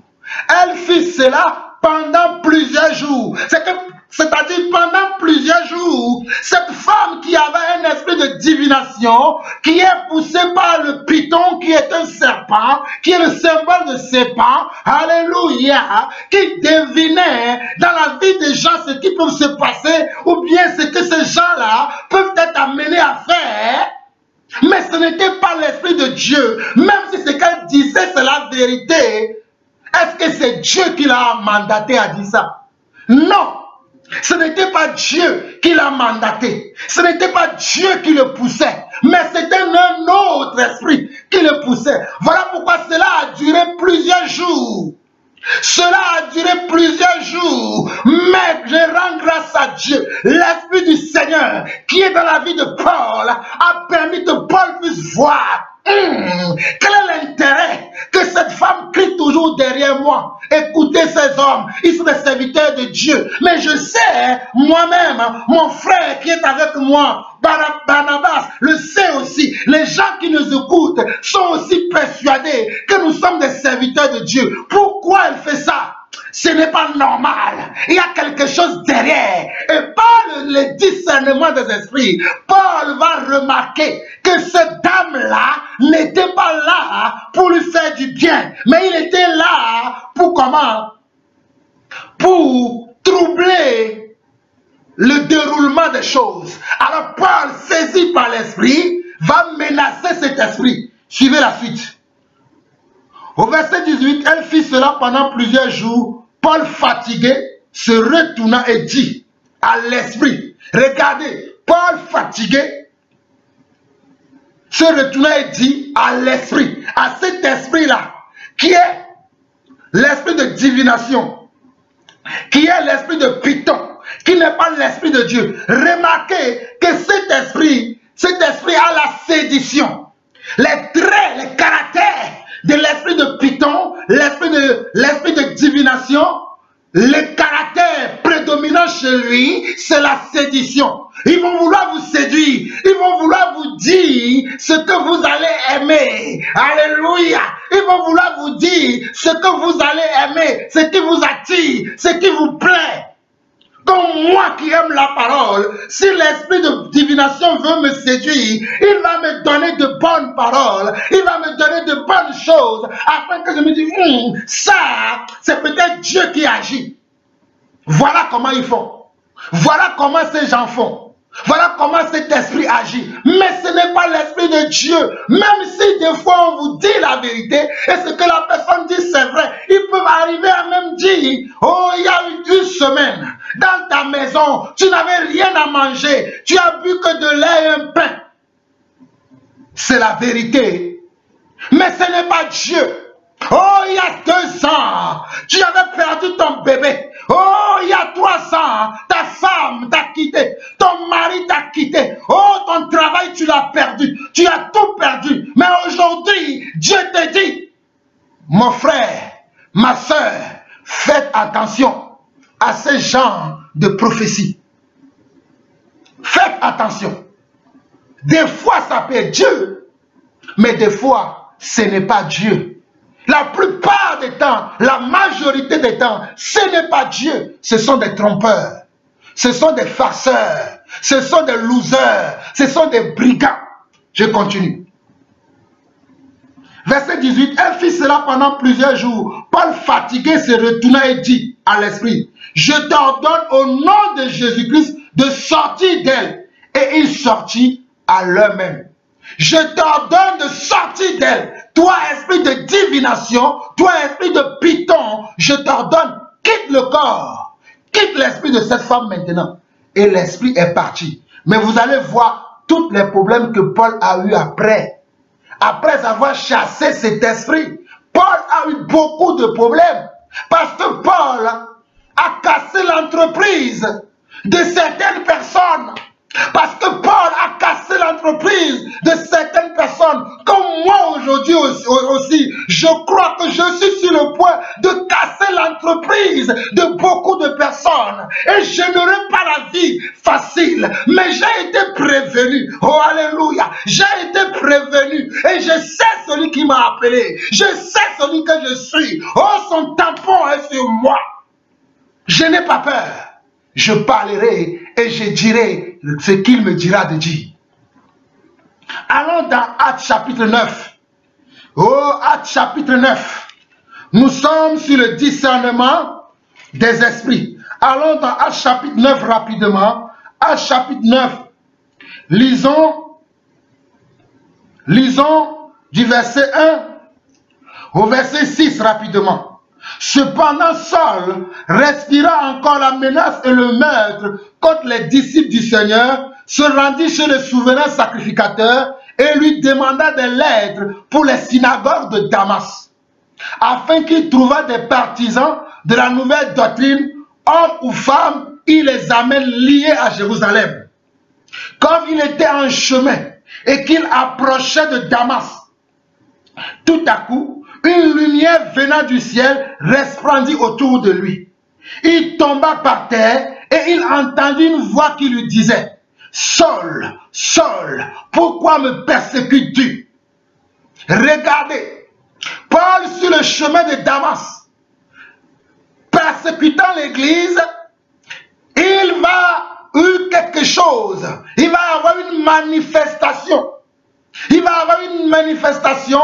Elle fit cela pendant plusieurs jours. C'est-à-dire pendant plusieurs jours, cette femme qui avait un esprit de divination, qui est poussée par le python, qui est un serpent, qui est le symbole de serpent, alléluia, qui devinait dans la vie des gens ce qui peut se passer, ou bien ce que ces gens-là peuvent être amenés à faire. Mais ce n'était pas l'Esprit de Dieu. Même si ce qu'elle disait, c'est la vérité. Est-ce que c'est Dieu qui l'a mandaté à dire ça? Non. Ce n'était pas Dieu qui l'a mandaté. Ce n'était pas Dieu qui le poussait. Mais c'était un autre esprit qui le poussait. Voilà pourquoi cela a duré plusieurs jours. Cela a duré plusieurs jours, mais je rends grâce à Dieu. L'Esprit du Seigneur qui est dans la vie de Paul a permis que Paul puisse voir quel est l'intérêt que cette femme crie toujours derrière moi. Écoutez ces hommes, ils sont des serviteurs de Dieu. Mais je sais, moi-même, mon frère qui est avec moi, Barnabas, le sait aussi. Les gens qui nous écoutent sont aussi persuadés que nous sommes des serviteurs de Dieu. Pourquoi elle fait ça? Ce n'est pas normal. Il y a quelque chose derrière. Et par le discernement des esprits, Paul va remarquer que cette dame-là n'était pas là pour lui faire du bien. Mais il était là pour comment? Pour troubler le déroulement des choses. Alors Paul, saisi par l'esprit, va menacer cet esprit. Suivez la suite. Au verset 18, elle fit cela pendant plusieurs jours. Paul, fatigué, se retourna et dit à l'esprit. Regardez, Paul, fatigué, se retourna et dit à l'esprit, à cet esprit-là, qui est l'esprit de divination, qui est l'esprit de python, qui n'est pas l'esprit de Dieu. Remarquez que cet esprit a la sédition, les traits, les caractères de l'esprit de python, l'esprit de divination, le caractère prédominant chez lui, c'est la sédition. Ils vont vouloir vous séduire, ils vont vouloir vous dire ce que vous allez aimer. Alléluia. Ils vont vouloir vous dire ce que vous allez aimer, ce qui vous attire, ce qui vous plaît. Comme moi qui aime la parole, si l'esprit de divination veut me séduire, il va me donner de bonnes paroles, il va me donner de bonnes choses, afin que je me dise, ça, c'est peut-être Dieu qui agit. Voilà comment ils font. Voilà comment ces gens font. Voilà comment cet esprit agit. Mais ce n'est pas l'esprit de Dieu. Même si des fois on vous dit la vérité et ce que la personne dit c'est vrai, ils peuvent arriver à même dire, oh, il y a eu une semaine dans ta maison, tu n'avais rien à manger, tu as bu que de lait et un pain. C'est la vérité. Mais ce n'est pas Dieu. Oh, il y a 2 ans, tu avais perdu ton bébé. Oh, il y a 3 ans, ta femme t'a quitté, ton mari t'a quitté. Oh, ton travail, tu l'as perdu. Tu as tout perdu. Mais aujourd'hui, Dieu te dit, mon frère, ma soeur, faites attention à ce genre de prophétie. Faites attention. Des fois, ça peut être Dieu, mais des fois, ce n'est pas Dieu. La plupart des temps, la majorité des temps, ce n'est pas Dieu. Ce sont des trompeurs. Ce sont des farceurs. Ce sont des losers. Ce sont des brigands. Je continue. Verset 18. Elle fit cela pendant plusieurs jours. Paul, fatigué, se retourna et dit à l'esprit, je t'ordonne au nom de Jésus-Christ de sortir d'elle. Et il sortit à l'heure même. Je t'ordonne de sortir d'elle. Toi, esprit de divination, toi, esprit de python, je t'ordonne, quitte le corps. Quitte l'esprit de cette femme maintenant. Et l'esprit est parti. Mais vous allez voir tous les problèmes que Paul a eu après. Après avoir chassé cet esprit, Paul a eu beaucoup de problèmes. Parce que Paul a cassé l'entreprise de certaines personnes. Parce que Paul a cassé l'entreprise de certaines personnes. Comme moi aujourd'hui aussi, je crois que je suis sur le point de casser l'entreprise de beaucoup de personnes. Et je n'aurai pas la vie facile. Mais j'ai été prévenu. Oh, alléluia. J'ai été prévenu. Et je sais celui qui m'a appelé. Je sais celui que je suis. Oh, son tampon est sur moi. Je n'ai pas peur. Je parlerai et je dirai ce qu'il me dira de dire. Allons dans Actes chapitre 9. Oh, Actes chapitre 9. Nous sommes sur le discernement des esprits. Allons dans Actes chapitre 9 rapidement. Actes chapitre 9. Lisons du verset 1 au verset 6 rapidement. Cependant, Saul respira encore la menace et le meurtre contre les disciples du Seigneur, se rendit chez le souverain sacrificateur et lui demanda des lettres pour les synagogues de Damas, afin qu'il trouvât des partisans de la nouvelle doctrine, hommes ou femmes, il les amène liés à Jérusalem. Comme il était en chemin et qu'il approchait de Damas, tout à coup, une lumière venant du ciel resplendit autour de lui. Il tomba par terre et il entendit une voix qui lui disait: Saul, Saul, pourquoi me persécutes-tu? Regardez, Paul sur le chemin de Damas, persécutant l'église, il va avoir quelque chose, il va avoir une manifestation. Il va avoir une manifestation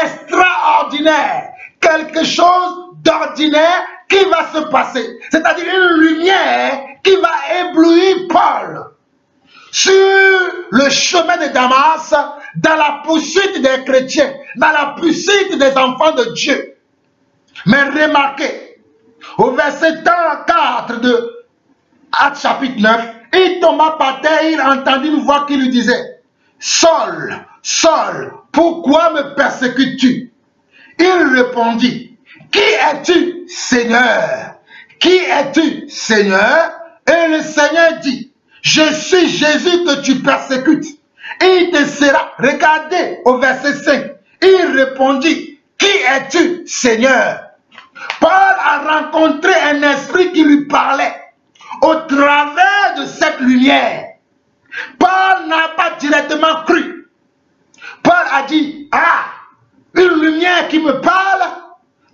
extraordinaire, quelque chose d'ordinaire qui va se passer. C'est-à-dire une lumière qui va éblouir Paul sur le chemin de Damas, dans la poursuite des chrétiens, dans la poursuite des enfants de Dieu. Mais remarquez, au verset 4 de Actes chapitre 9, il tomba par terre et il entendit une voix qui lui disait: Saul, Saul, pourquoi me persécutes-tu? Il répondit: Qui es-tu, Seigneur? Qui es-tu, Seigneur? Et le Seigneur dit: Je suis Jésus que tu persécutes. Et il te sera. Regardez au verset 5. Il répondit: Qui es-tu, Seigneur? Paul a rencontré un esprit qui lui parlait au travers de cette lumière. Paul n'a pas directement cru. Paul a dit: Ah, une lumière qui me parle?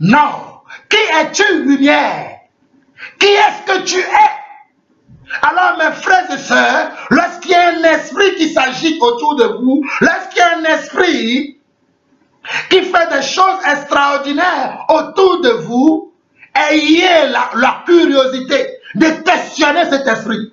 Non. Qui es-tu, lumière? Qui est-ce que tu es? Alors, mes frères et sœurs, lorsqu'il y a un esprit qui s'agite autour de vous, lorsqu'il y a un esprit qui fait des choses extraordinaires autour de vous, ayez la curiosité de questionner cet esprit.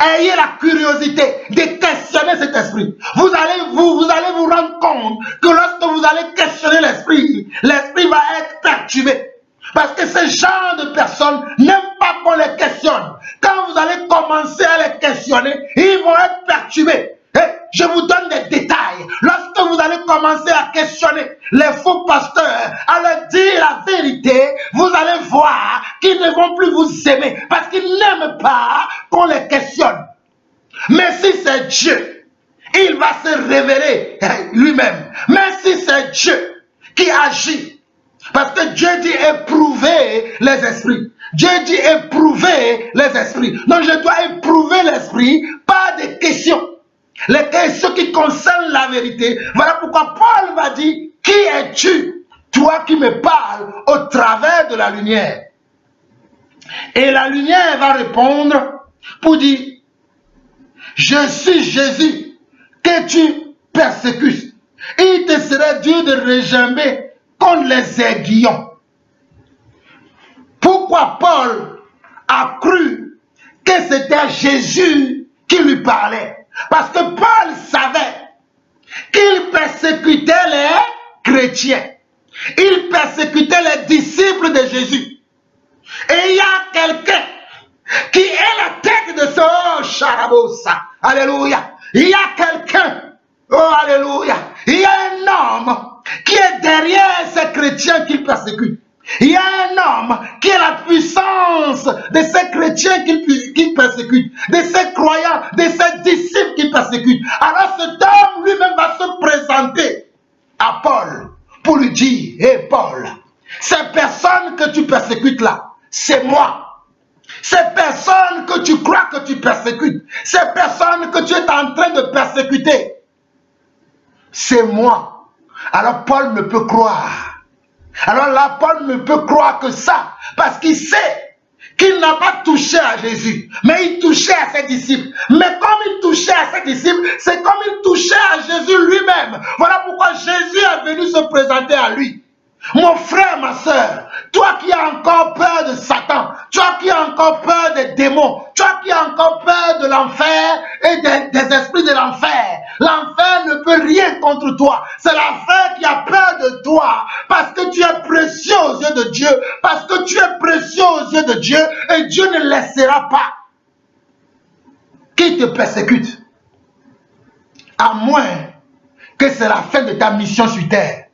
Ayez la curiosité de questionner cet esprit. Vous allez vous rendre compte que lorsque vous allez questionner l'esprit, l'esprit va être perturbé. Parce que ce genre de personnes n'aiment pas qu'on les questionne. Quand vous allez commencer à les questionner, ils vont être perturbés. Et je vous donne des détails. Lorsque vous allez commencer à questionner les faux pasteurs, à leur dire la vérité, vous allez voir qu'ils ne vont plus vous aimer parce qu'ils n'aiment pas qu'on les questionne. Mais si c'est Dieu, il va se révéler lui-même. Mais si c'est Dieu qui agit, parce que Dieu dit éprouver les esprits. Dieu dit éprouver les esprits. Donc je dois éprouver l'esprit par des questions. Les questions qui concernent la vérité. Voilà pourquoi Paul va dire: Qui es-tu, toi qui me parles au travers de la lumière? Et la lumière va répondre pour dire: Je suis Jésus que tu persécutes. Il te serait dur de regimber contre les aiguillons. Pourquoi Paul a cru que c'était Jésus qui lui parlait? Parce que Paul savait qu'il persécutait les chrétiens. Il persécutait les disciples de Jésus. Et il y a quelqu'un qui est la tête de ce charabosa. Alléluia. Il y a quelqu'un. Oh, alléluia. Il y a un homme qui est derrière ces chrétiens qu'il persécute. Il y a un homme qui est la puissance de ces chrétiens qu'il persécute, de ces croyants, de ces disciples qu'il persécute. Alors cet homme lui-même va se présenter à Paul pour lui dire: Hé Paul, ces personnes que tu persécutes là, c'est moi. Ces personnes que tu crois que tu persécutes, ces personnes que tu es en train de persécuter, c'est moi. Alors Paul ne peut croire. Alors là, Paul ne peut croire que ça, parce qu'il sait qu'il n'a pas touché à Jésus, mais il touchait à ses disciples. Mais comme il touchait à ses disciples, c'est comme il touchait à Jésus lui-même. Voilà pourquoi Jésus est venu se présenter à lui. Mon frère, ma soeur, toi qui as encore peur de Satan, toi qui as encore peur des démons, toi qui as encore peur de l'enfer et des esprits de l'enfer, l'enfer ne peut rien contre toi. C'est l'enfer qui a peur de toi parce que tu es précieux aux yeux de Dieu, parce que tu es précieux aux yeux de Dieu et Dieu ne laissera pas qu'il te persécute, à moins que c'est la fin de ta mission sur terre.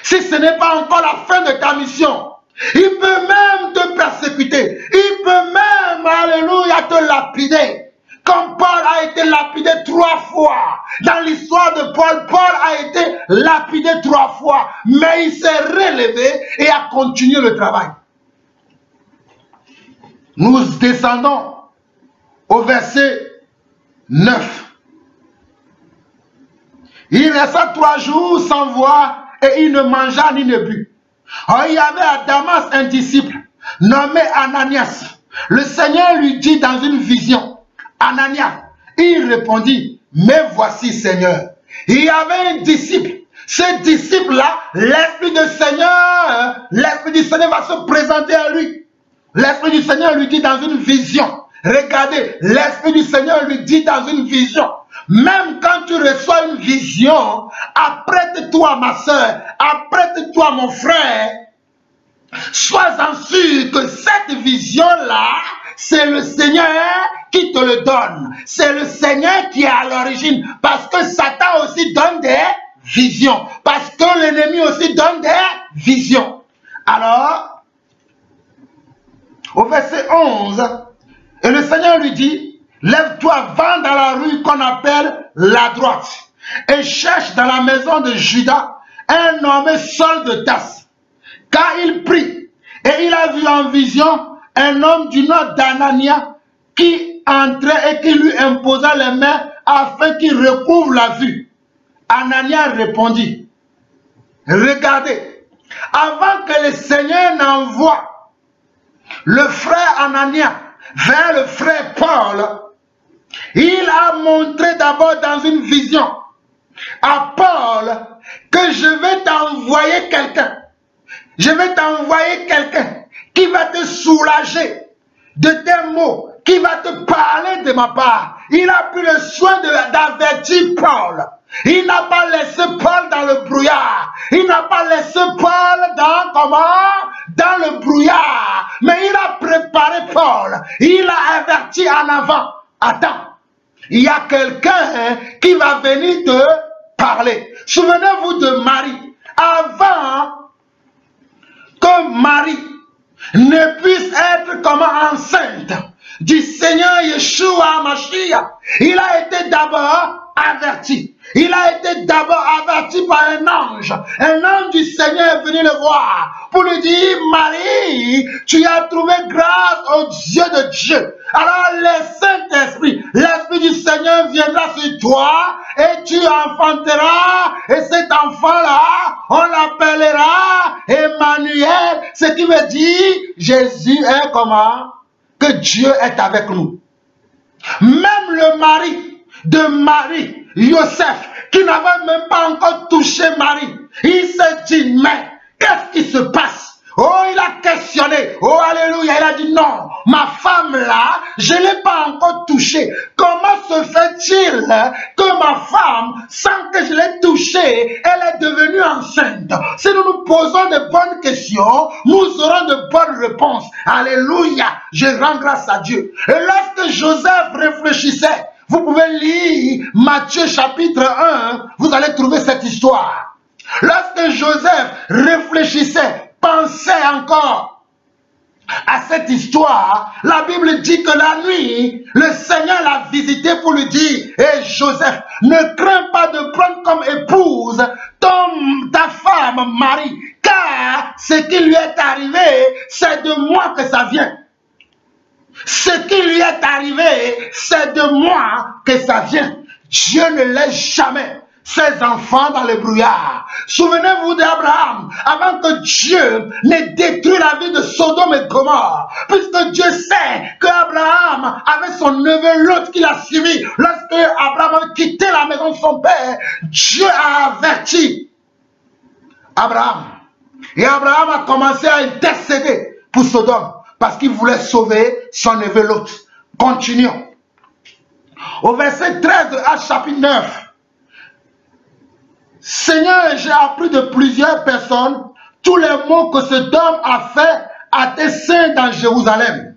Si ce n'est pas encore la fin de ta mission, il peut même te persécuter. Il peut même, alléluia, te lapider. Comme Paul a été lapidé 3 fois. Dans l'histoire de Paul, Paul a été lapidé 3 fois. Mais il s'est relevé et a continué le travail. Nous descendons au verset 9. Il resta 3 jours sans voir et il ne mangea ni ne but. Or, il y avait à Damas un disciple nommé Ananias. Le Seigneur lui dit dans une vision, Ananias. Il répondit, mais voici Seigneur. Il y avait un disciple. Ce disciple-là, l'Esprit du Seigneur va se présenter à lui. L'Esprit du Seigneur lui dit dans une vision. Regardez, l'Esprit du Seigneur lui dit dans une vision. Même quand tu reçois une vision, apprête-toi ma soeur, apprête-toi mon frère. Sois-en sûr que cette vision-là, c'est le Seigneur qui te le donne. C'est le Seigneur qui est à l'origine. Parce que Satan aussi donne des visions. Parce que l'ennemi aussi donne des visions. Alors, au verset 11, et le Seigneur lui dit, lève-toi, va dans la rue qu'on appelle la droite, et cherche dans la maison de Judas un nommé Saul de Tarse. Car il prit, et il a vu en vision un homme du nom d'Ananias qui entrait et qui lui imposa les mains afin qu'il recouvre la vue. Ananias répondit, regardez, avant que le Seigneur n'envoie le frère Ananias vers le frère Paul, il a montré d'abord dans une vision à Paul que je vais t'envoyer quelqu'un. Je vais t'envoyer quelqu'un qui va te soulager de tes maux, qui va te parler de ma part. Il a pris le soin d'avertir Paul. Il n'a pas laissé Paul dans le brouillard. Il n'a pas laissé Paul dans le brouillard. Mais il a préparé Paul. Il a averti en avant. Attends, il y a quelqu'un qui va venir te parler. Souvenez-vous de Marie. Avant que Marie ne puisse être enceinte du Seigneur Yeshua Mashiach, il a été d'abord averti. Il a été d'abord averti par un ange. Un ange du Seigneur est venu le voir pour lui dire, Marie, tu as trouvé grâce aux yeux de Dieu. Alors le Saint-Esprit, l'Esprit du Seigneur viendra sur toi et tu enfanteras. Et cet enfant-là, on l'appellera Emmanuel. Ce qui veut dire, Jésus est comment? Que Dieu est avec nous. Même le mari de Marie, Joseph, qui n'avait même pas encore touché Marie, il s'est dit, mais qu'est-ce qui se passe? Oh, il a questionné. Oh, alléluia. Il a dit, non, ma femme là, je ne l'ai pas encore touchée. Comment se fait-il que ma femme, sans que je l'ai touchée, elle est devenue enceinte? Si nous nous posons de bonnes questions, nous aurons de bonnes réponses. Alléluia. Je rends grâce à Dieu. Et lorsque Joseph réfléchissait, vous pouvez lire Matthieu chapitre 1, vous allez trouver cette histoire. Lorsque Joseph réfléchissait, pensait encore à cette histoire, la Bible dit que la nuit, le Seigneur l'a visité pour lui dire, hé Joseph, ne crains pas de prendre comme épouse ta femme Marie, car ce qui lui est arrivé, c'est de moi que ça vient. Ce qui lui est arrivé, c'est de moi que ça vient. Dieu ne laisse jamais ses enfants dans le brouillard. Souvenez-vous d'Abraham, avant que Dieu ne détruise la vie de Sodome et Gomorrhe, puisque Dieu sait qu'Abraham avait son neveu Lot qui l'a suivi. Lorsque Abraham a quitté la maison de son père, Dieu a averti Abraham. Et Abraham a commencé à intercéder pour Sodome, parce qu'il voulait sauver son neveu Lot. Continuons. Au verset 13 de Actes chapitre 9. Seigneur, j'ai appris de plusieurs personnes tous les maux que cet homme a fait à tes saints dans Jérusalem.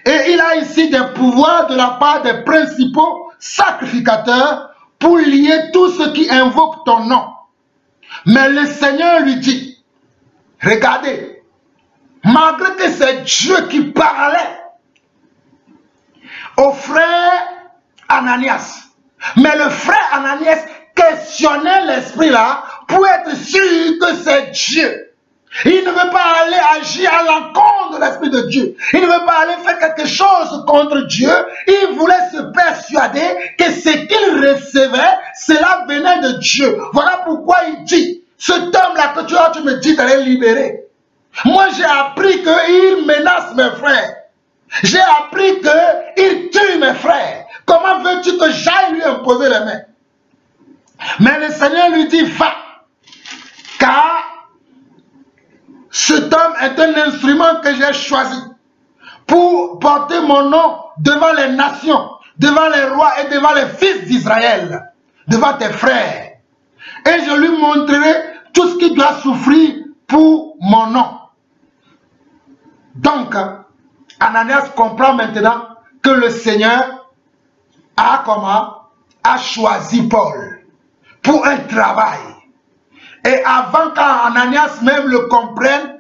Et il a ici des pouvoirs de la part des principaux sacrificateurs pour lier tous ceux qui invoquent ton nom. Mais le Seigneur lui dit, regardez, malgré que c'est Dieu qui parlait au frère Ananias, mais le frère Ananias questionnait l'esprit là pour être sûr que c'est Dieu. Il ne veut pas aller agir à l'encontre de l'esprit de Dieu. Il ne veut pas aller faire quelque chose contre Dieu. Il voulait se persuader que ce qu'il recevait, cela venait de Dieu. Voilà pourquoi il dit, cet homme-là que tu me dis d'aller libérer. Moi j'ai appris qu'il menace mes frères. J'ai appris qu'il tue mes frères. Comment veux-tu que j'aille lui imposer les mains? Mais le Seigneur lui dit, va, car cet homme est un instrument que j'ai choisi pour porter mon nom devant les nations, devant les rois et devant les fils d'Israël, devant tes frères. Et je lui montrerai tout ce qu'il doit souffrir pour mon nom. Donc, Ananias comprend maintenant que le Seigneur a choisi Paul pour un travail. Et avant qu'Ananias même le comprenne,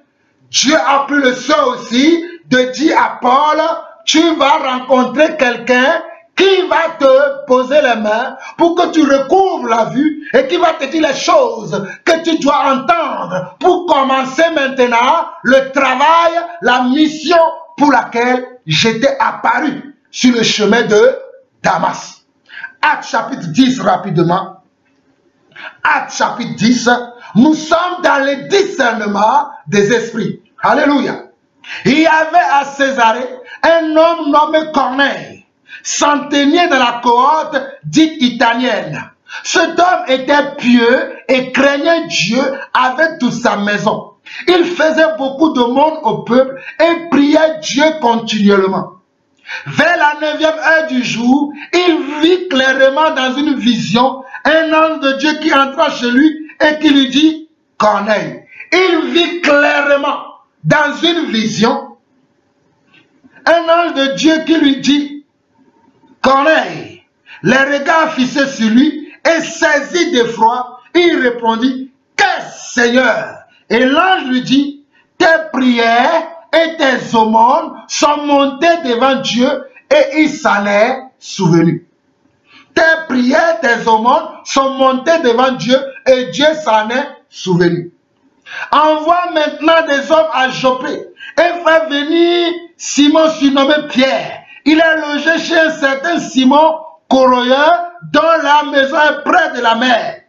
Dieu a pris le soin aussi de dire à Paul, tu vas rencontrer quelqu'un qui va te poser les mains pour que tu recouvres la vue et qui va te dire les choses que tu dois entendre pour commencer maintenant le travail, la mission pour laquelle j'étais apparu sur le chemin de Damas. Actes chapitre 10 rapidement. Actes chapitre 10, nous sommes dans le discernement des esprits. Alléluia. Il y avait à Césarée un homme nommé Corneille, centenier de la cohorte dite italienne. Cet homme était pieux et craignait Dieu avec toute sa maison. Il faisait beaucoup de monde au peuple et priait Dieu continuellement. Vers la 9e heure du jour, il vit clairement dans une vision un ange de Dieu qui entra chez lui et qui lui dit, Corneille. Il vit clairement dans une vision un ange de Dieu qui lui dit, Corneille. Les regards fixés sur lui et saisi d'effroi, il répondit, qu'est-ce, Seigneur? Et l'ange lui dit, tes prières et tes aumônes sont montées devant Dieu et il s'en est souvenu. Tes prières, tes aumônes sont montées devant Dieu et Dieu s'en est souvenu. Envoie maintenant des hommes à Joppé et fais venir Simon surnommé Pierre. Il est logé chez un certain Simon corroyeur dont la maison est près de la mer.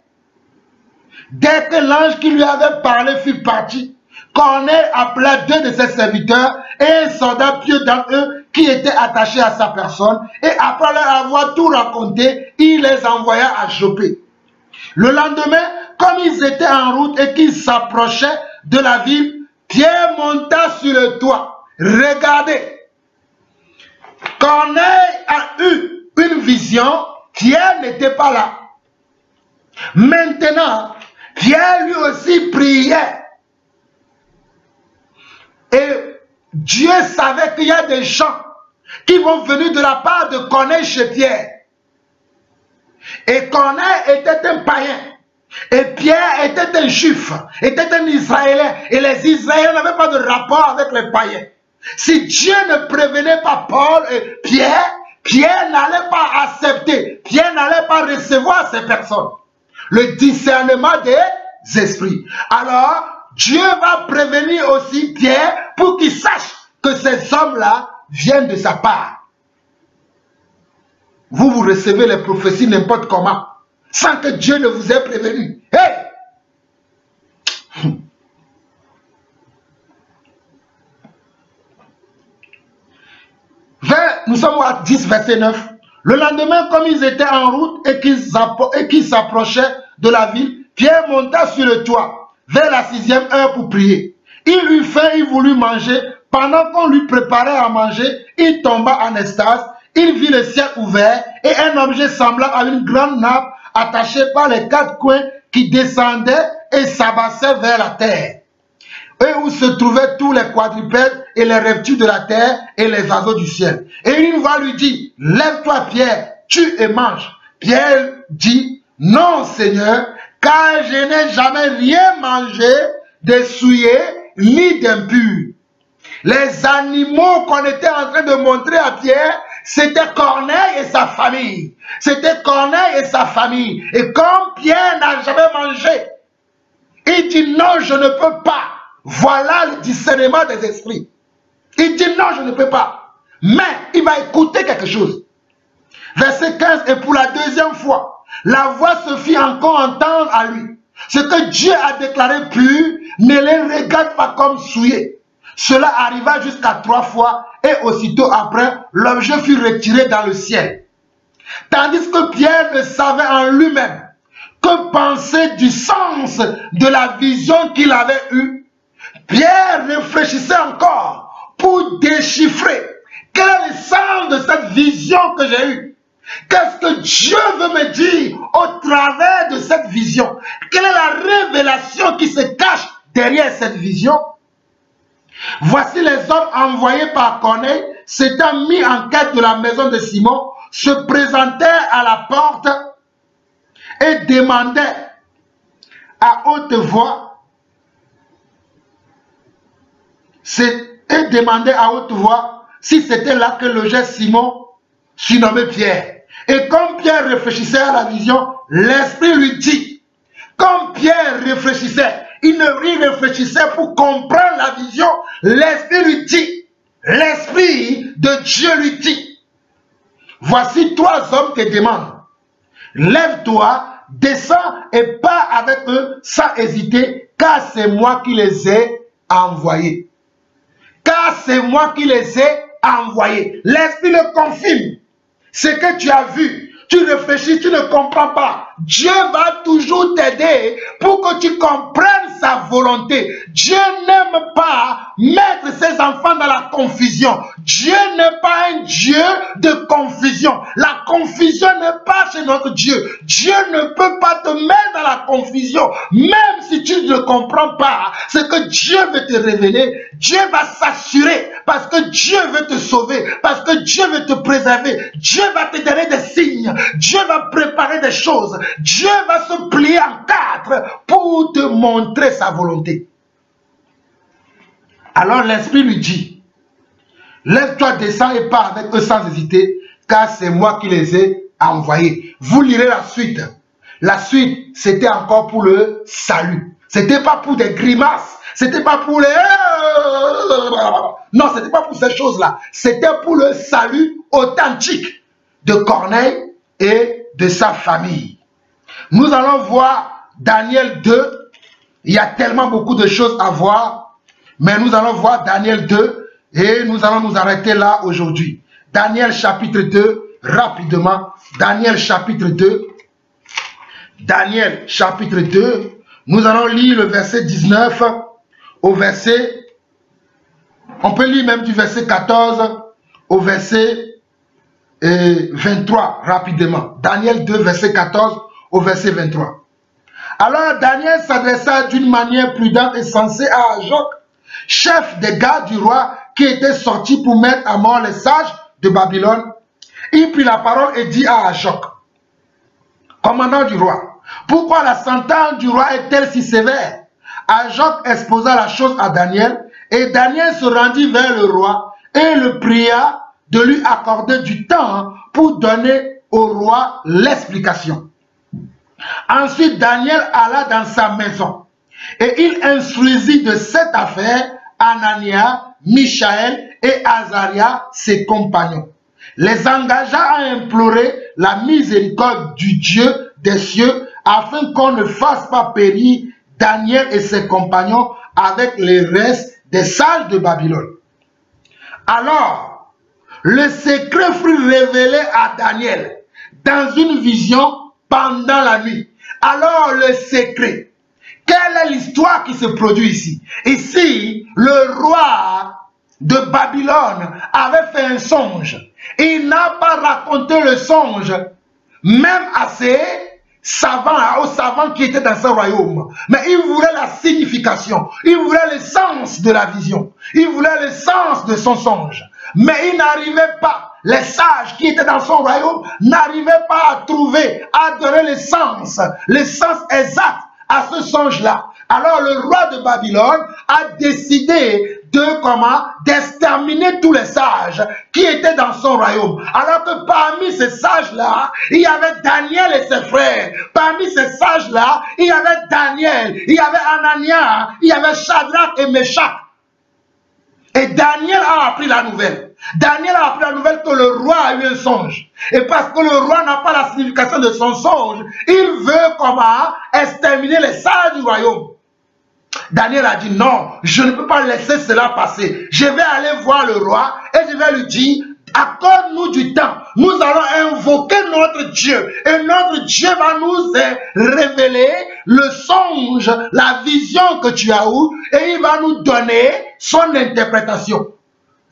Dès que l'ange qui lui avait parlé fut parti, Corneille appela 2 de ses serviteurs et un soldat pieux d'entre eux qui était attaché à sa personne, et après leur avoir tout raconté, il les envoya à Joppé. Le lendemain, comme ils étaient en route et qu'ils s'approchaient de la ville, Pierre monta sur le toit. Regardez, Corneille a eu une vision, Pierre n'était pas là. Maintenant, Pierre lui aussi priait. Et Dieu savait qu'il y a des gens qui vont venir de la part de Corneille chez Pierre. Et Corneille était un païen. Et Pierre était un juif, était un Israélien. Et les Israéliens n'avaient pas de rapport avec les païens. Si Dieu ne prévenait pas Paul et Pierre, Pierre n'allait pas accepter, Pierre n'allait pas recevoir ces personnes. Le discernement des esprits. Alors, Dieu va prévenir aussi Pierre pour qu'il sache que ces hommes-là viennent de sa part. Vous recevez les prophéties n'importe comment. sans que Dieu ne vous ait prévenu. Hey! Nous sommes à 10, verset 9. Le lendemain, comme ils étaient en route et qu'ils s'approchaient de la ville, Pierre monta sur le toit vers la 6e heure pour prier. Il eut faim, il voulut manger. Pendant qu'on lui préparait à manger, il tomba en extase. Il vit le ciel ouvert et un objet semblable à une grande nappe attachée par les 4 coins qui descendait et s'abassait vers la terre. Et où se trouvaient tous les quadrupèdes et les reptiles de la terre et les oiseaux du ciel. Et une voix lui dit, lève-toi Pierre, tue et mange. Pierre dit, non Seigneur, car je n'ai jamais rien mangé de souillé ni d'impur. Les animaux qu'on était en train de montrer à Pierre, c'était Corneille et sa famille. C'était Corneille et sa famille. Et comme Pierre n'a jamais mangé, il dit non, je ne peux pas. Voilà le discernement des esprits. Il dit non, je ne peux pas. Mais il va écouter quelque chose. Verset 15, et pour la deuxième fois, la voix se fit encore entendre à lui. Ce que Dieu a déclaré pur, ne les regarde pas comme souillés. Cela arriva jusqu'à 3 fois et aussitôt après, l'objet fut retiré dans le ciel. Tandis que Pierre ne savait en lui-même que penser du sens de la vision qu'il avait eue, Pierre réfléchissait encore pour déchiffrer quel est le sens de cette vision que j'ai eue. Qu'est-ce que Dieu veut me dire au travers de cette vision? Quelle est la révélation qui se cache derrière cette vision? Voici les hommes envoyés par Corneille s'étant mis en quête de la maison de Simon, se présentèrent à la porte et demandaient à haute voix si c'était là que logeait Simon, surnommé Pierre. Et comme Pierre réfléchissait à la vision, l'Esprit lui dit, comme Pierre réfléchissait, il réfléchissait pour comprendre la vision, l'Esprit lui dit, l'Esprit de Dieu lui dit, voici 3 hommes te demandent, lève-toi, descends et pars avec eux sans hésiter, car c'est moi qui les ai envoyés. Car c'est moi qui les ai envoyés. L'Esprit le confirme. Ce que tu as vu, tu réfléchis, tu ne comprends pas. Dieu va toujours t'aider pour que tu comprennes sa volonté. Dieu n'aime pas mettre ses enfants dans la confusion. Dieu n'est pas un Dieu de confusion. La confusion n'est pas chez notre Dieu. Dieu ne peut pas te mettre dans la confusion. Même si tu ne comprends pas ce que Dieu veut te révéler, Dieu va s'assurer parce que Dieu veut te sauver, parce que Dieu veut te préserver. Dieu va te donner des signes. Dieu va préparer des choses. Dieu va se plier en 4 pour te montrer sa volonté. Alors l'Esprit lui dit, lève-toi, descends et pars avec eux sans hésiter, car c'est moi qui les ai envoyés. Vous lirez la suite. La suite, c'était encore pour le salut. C'était pas pour des grimaces. C'était pas pour les... Non, c'était pas pour ces choses-là. C'était pour le salut authentique de Corneille et de sa famille. Nous allons voir Daniel 2. Il y a tellement beaucoup de choses à voir, mais nous allons voir Daniel 2 et nous allons nous arrêter là aujourd'hui. Daniel chapitre 2, rapidement. Daniel chapitre 2. Daniel chapitre 2. Nous allons lire le verset 19 au verset... On peut lire même du verset 14 au verset 23 rapidement. Daniel 2, verset 14 au verset 23. Alors Daniel s'adressa d'une manière prudente et sensée à Arioc, chef des gardes du roi, qui était sorti pour mettre à mort les sages de Babylone. Il prit la parole et dit à Arioc, commandant du roi, pourquoi la sentence du roi est-elle si sévère? Arioc exposa la chose à Daniel, et Daniel se rendit vers le roi et le pria de lui accorder du temps pour donner au roi l'explication. Ensuite, Daniel alla dans sa maison et il instruisit de cette affaire Anania, Michaël et Azaria, ses compagnons. Les engagea à implorer la miséricorde du Dieu des cieux, afin qu'on ne fasse pas périr Daniel et ses compagnons avec les restes des sages de Babylone. Alors, le secret fut révélé à Daniel dans une vision pendant la nuit. Alors, le secret. Quelle est l'histoire qui se produit ici? Ici, le roi de Babylone avait fait un songe. Il n'a pas raconté le songe, même à ses savants, aux savants qui étaient dans ce royaume. Mais il voulait la signification, il voulait le sens de la vision, il voulait le sens de son songe. Mais il n'arrivait pas, les sages qui étaient dans son royaume n'arrivaient pas à trouver, à donner le sens exact à ce songe-là. Alors le roi de Babylone a décidé d'exterminer tous les sages qui étaient dans son royaume. Alors que parmi ces sages-là, il y avait Daniel et ses frères. Parmi ces sages-là, il y avait Daniel, il y avait Anania, il y avait Shadrach et Meshach. Et Daniel a appris la nouvelle. Daniel a appris la nouvelle que le roi a eu un songe. Et parce que le roi n'a pas la signification de son songe, il veut exterminer les sages du royaume. Daniel a dit non, je ne peux pas laisser cela passer. Je vais aller voir le roi et je vais lui dire, accorde-nous du temps. Nous allons invoquer notre Dieu. Et notre Dieu va nous révéler le songe, la vision que tu as eue. Et il va nous donner son interprétation.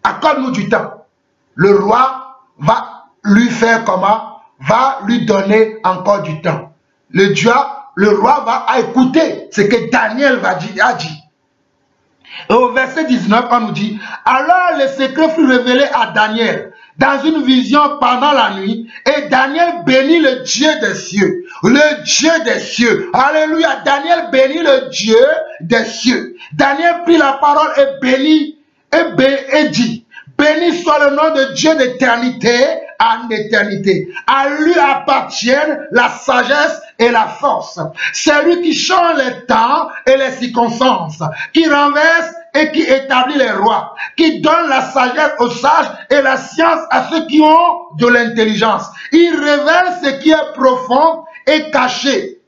Accorde-nous du temps. Le roi va lui faire comment? Va lui donner encore du temps. Le roi va écouter ce que Daniel a dit. Et au verset 19, on nous dit, alors le secret fut révélé à Daniel dans une vision pendant la nuit, et Daniel bénit le Dieu des cieux. Le Dieu des cieux. Alléluia. Daniel bénit le Dieu des cieux. Daniel prit la parole et bénit et dit, béni soit le nom de Dieu d'éternité en éternité. À lui appartiennent la sagesse et la force. C'est lui qui change les temps et les circonstances, qui renverse et qui établit les rois, qui donne la sagesse aux sages et la science à ceux qui ont de l'intelligence. Il révèle ce qui est profond et caché.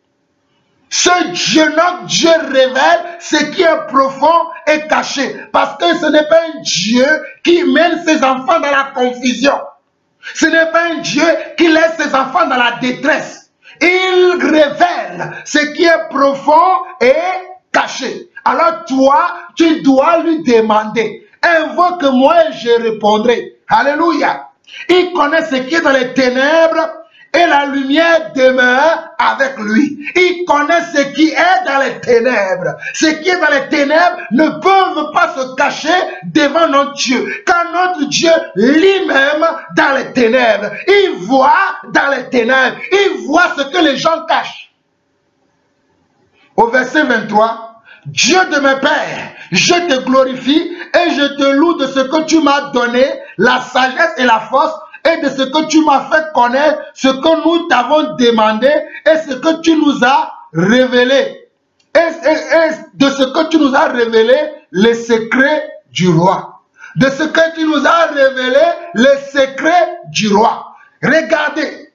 Ce Dieu, notre Dieu révèle ce qui est profond et caché. Parce que ce n'est pas un Dieu qui mène ses enfants dans la confusion. Ce n'est pas un Dieu qui laisse ses enfants dans la détresse. Il révèle ce qui est profond et caché. Alors toi, tu dois lui demander. Invoque-moi et je répondrai. Alléluia. Il connaît ce qui est dans les ténèbres et la lumière demeure avec lui. Il connaît ce qui est dans les ténèbres. Ce qui est dans les ténèbres ne peuvent pas se cacher devant notre Dieu. Car notre Dieu lui-même dans les ténèbres. Il voit dans les ténèbres. Il voit ce que les gens cachent. Au verset 23, Dieu de mes pères, je te glorifie et je te loue de ce que tu m'as donné, la sagesse et la force, et de ce que tu m'as fait connaître, ce que nous t'avons demandé et ce que tu nous as révélé. Et de ce que tu nous as révélé, les secrets du roi. De ce que tu nous as révélé, les secrets du roi. Regardez,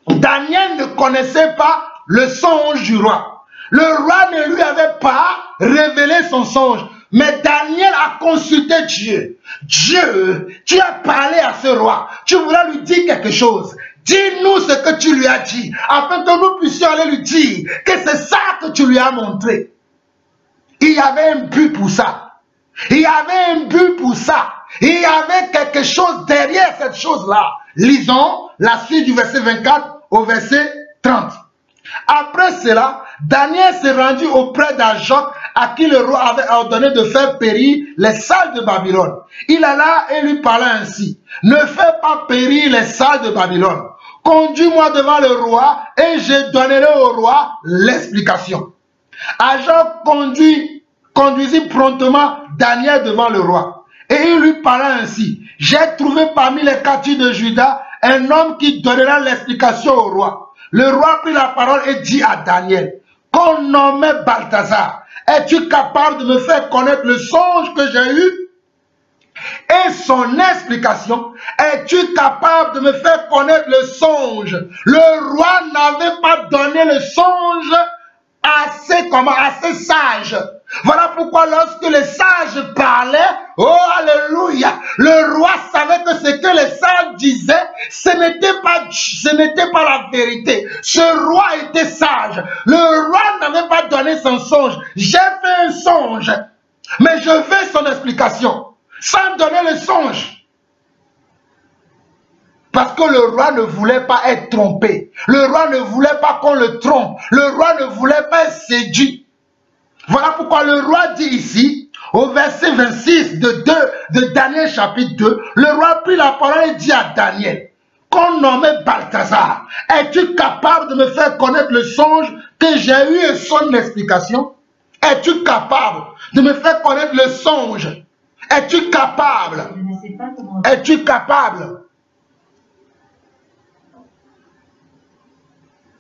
Daniel ne connaissait pas le songe du roi. Le roi ne lui avait pas révélé son songe. Mais Daniel a consulté Dieu. Dieu, tu as parlé à ce roi. Tu voulais lui dire quelque chose. Dis-nous ce que tu lui as dit, afin que nous puissions aller lui dire que c'est ça que tu lui as montré. Il y avait un but pour ça. Il y avait un but pour ça. Il y avait quelque chose derrière cette chose-là. Lisons la suite du verset 24 au verset 30. Après cela, Daniel s'est rendu auprès d'Arioc, à qui le roi avait ordonné de faire périr les sages de Babylone. Il alla et lui parla ainsi. Ne fais pas périr les sages de Babylone. Conduis-moi devant le roi et je donnerai au roi l'explication. Arioc conduisit promptement Daniel devant le roi. Et il lui parla ainsi. J'ai trouvé parmi les captifs de Juda un homme qui donnera l'explication au roi. Le roi prit la parole et dit à Daniel, qu'on nommait Balthazar, es-tu capable de me faire connaître le songe que j'ai eu? et son explication, es-tu capable de me faire connaître le songe? Le roi n'avait pas donné le songe assez sage. Voilà pourquoi lorsque les sages parlaient, oh alléluia, le roi savait que ce que les sages disaient, ce n'était pas la vérité. Ce roi était sage. Le roi n'avait pas donné son songe. J'ai fait un songe, mais je veux son explication, sans donner le songe. Parce que le roi ne voulait pas être trompé. Le roi ne voulait pas qu'on le trompe. Le roi ne voulait pas être séduit. Voilà pourquoi le roi dit ici, au verset 26 de Daniel chapitre 2, le roi prit la parole et dit à Daniel, qu'on nommait Balthazar, es-tu capable de me faire connaître le songe que j'ai eu et son explication? Es-tu capable de me faire connaître le songe? Es-tu capable? Es-tu capable?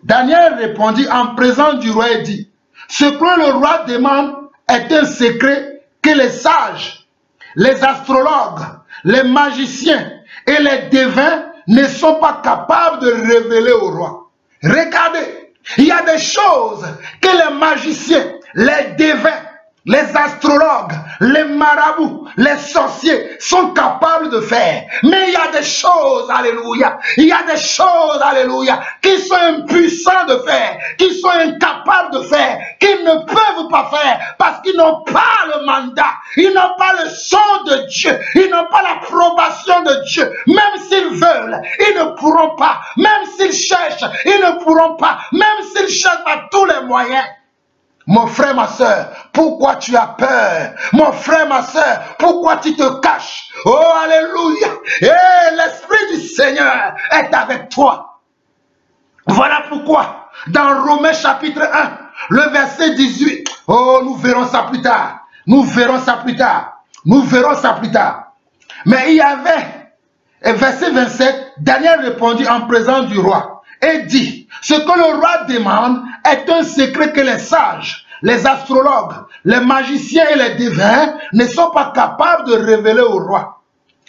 Daniel répondit en présence du roi et dit, ce que le roi demande est un secret que les sages, les astrologues, les magiciens et les devins ne sont pas capables de révéler au roi. Regardez, il y a des choses que les magiciens, les devins, les astrologues, les marabouts, les sorciers sont capables de faire. Mais il y a des choses, alléluia, il y a des choses, alléluia, qui sont impuissants de faire, qui sont incapables de faire, qu'ils ne peuvent pas faire parce qu'ils n'ont pas le mandat, ils n'ont pas le son de Dieu, ils n'ont pas l'approbation de Dieu. Même s'ils veulent, ils ne pourront pas. Même s'ils cherchent, ils ne pourront pas. Même s'ils cherchent par tous les moyens. Mon frère, ma soeur, pourquoi tu as peur? Mon frère, ma soeur, pourquoi tu te caches? Oh, alléluia! Et l'Esprit du Seigneur est avec toi. Voilà pourquoi, dans Romains chapitre 1, le verset 18, oh, nous verrons ça plus tard. Nous verrons ça plus tard. Nous verrons ça plus tard. Mais il y avait, verset 27, Daniel répondit en présence du roi et dit, ce que le roi demande est un secret que les sages, les astrologues, les magiciens et les devins ne sont pas capables de révéler au roi.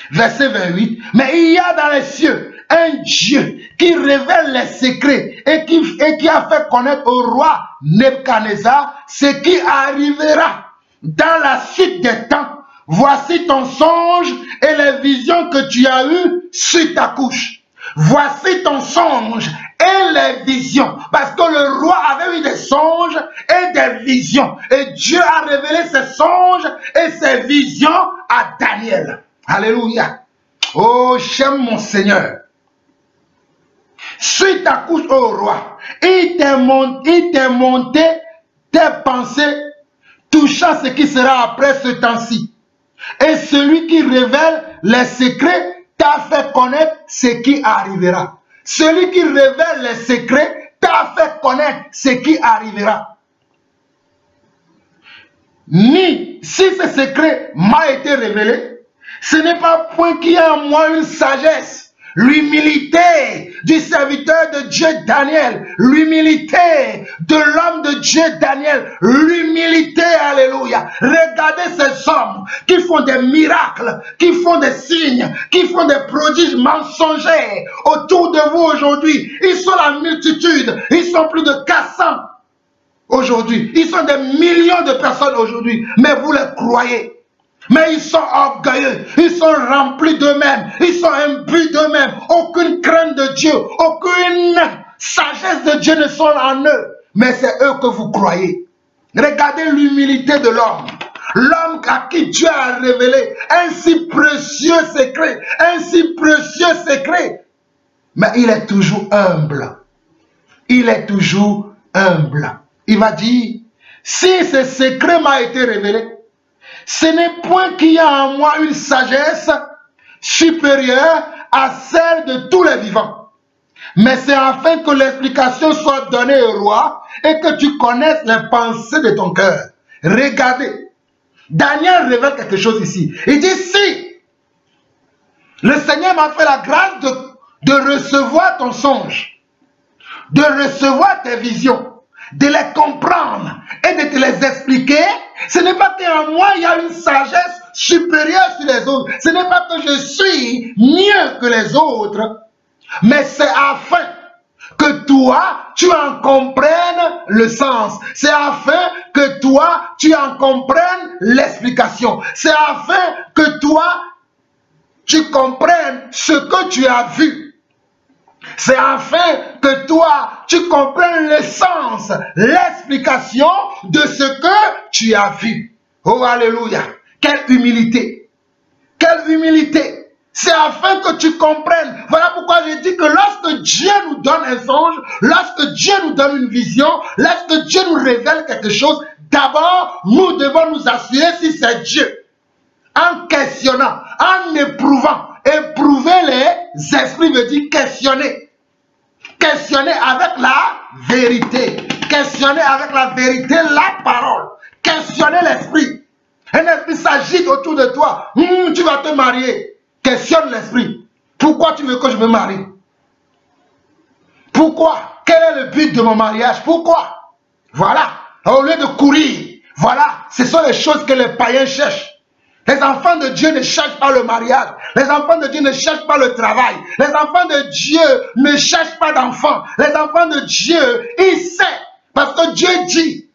Verset 28, mais il y a dans les cieux un Dieu qui révèle les secrets et qui a fait connaître au roi Nebuchadnezzar ce qui arrivera dans la suite des temps. Voici ton songe et les visions que tu as eues sur ta couche. Voici ton songe et les visions. Parce que le roi avait eu des songes et des visions. Et Dieu a révélé ses songes et ses visions à Daniel. Alléluia. Oh, j'aime mon Seigneur. Sur ta couche, ô roi, il t'est monté tes pensées touchant ce qui sera après ce temps-ci. Et celui qui révèle les secrets t'a fait connaître ce qui arrivera. Celui qui révèle les secrets t'a fait connaître ce qui arrivera. Ni si ce secret m'a été révélé, ce n'est pas point qu'il y a en moi une sagesse. L'humilité du serviteur de Dieu Daniel, l'humilité de l'homme de Dieu Daniel, l'humilité, alléluia. Regardez ces hommes qui font des miracles, qui font des signes, qui font des prodiges mensongers autour de vous aujourd'hui. Ils sont la multitude, ils sont plus de 400 aujourd'hui. Ils sont des millions de personnes aujourd'hui, mais vous les croyez. Mais ils sont orgueilleux, ils sont remplis d'eux-mêmes, ils sont imbus d'eux-mêmes. Aucune crainte de Dieu, aucune sagesse de Dieu ne sont en eux. Mais c'est eux que vous croyez. Regardez l'humilité de l'homme. L'homme à qui Dieu a révélé un si précieux secret, un si précieux secret. Mais il est toujours humble. Il est toujours humble. Il va dire, si ce secret m'a été révélé, ce n'est point qu'il y a en moi une sagesse supérieure à celle de tous les vivants. Mais c'est afin que l'explication soit donnée au roi et que tu connaisses les pensées de ton cœur. Regardez, Daniel révèle quelque chose ici. Il dit, si le Seigneur m'a fait la grâce de recevoir ton songe, de recevoir tes visions, de les comprendre et de te les expliquer, ce n'est pas qu'en moi il y a une sagesse supérieur sur les autres. Ce n'est pas que je suis mieux que les autres, mais c'est afin que toi, tu en comprennes le sens. C'est afin que toi, tu en comprennes l'explication. C'est afin que toi, tu comprennes ce que tu as vu. C'est afin que toi, tu comprennes le sens, l'explication de ce que tu as vu. Oh, alléluia. Quelle humilité. Quelle humilité. C'est afin que tu comprennes. Voilà pourquoi je dis que lorsque Dieu nous donne un songe, lorsque Dieu nous donne une vision, lorsque Dieu nous révèle quelque chose, d'abord, nous devons nous assurer si c'est Dieu. En questionnant, en éprouvant. Éprouver les esprits veut dire questionner. Questionner avec la vérité. Questionner avec la vérité la parole. Questionner l'esprit. Un esprit s'agite autour de toi. Tu vas te marier. Questionne l'esprit. Pourquoi tu veux que je me marie? Pourquoi? Quel est le but de mon mariage? Pourquoi? Voilà. Au lieu de courir, voilà. Ce sont les choses que les païens cherchent. Les enfants de Dieu ne cherchent pas le mariage. Les enfants de Dieu ne cherchent pas le travail. Les enfants de Dieu ne cherchent pas d'enfants. Les enfants de Dieu, ils savent. Parce que Dieu dit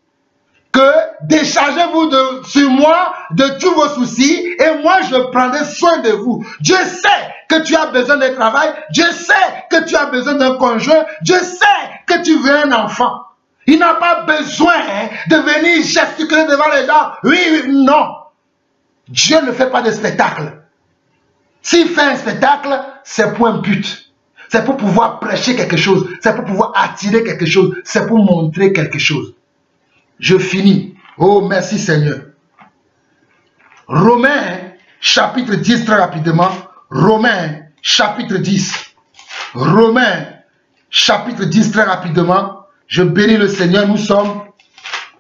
que déchargez-vous sur moi de tous vos soucis et moi je prendrai soin de vous. Dieu sait que tu as besoin d'un travail. Dieu sait que tu as besoin d'un conjoint. Dieu sait que tu veux un enfant. Il n'a pas besoin de venir gesticuler devant les gens. Oui, non. Dieu ne fait pas de spectacle. S'il fait un spectacle, c'est pour un but. C'est pour pouvoir prêcher quelque chose. C'est pour pouvoir attirer quelque chose. C'est pour montrer quelque chose. Je finis. Oh, merci Seigneur. Romains, chapitre 10, très rapidement. Romains, chapitre 10. Romains, chapitre 10, très rapidement. Je bénis le Seigneur. Nous sommes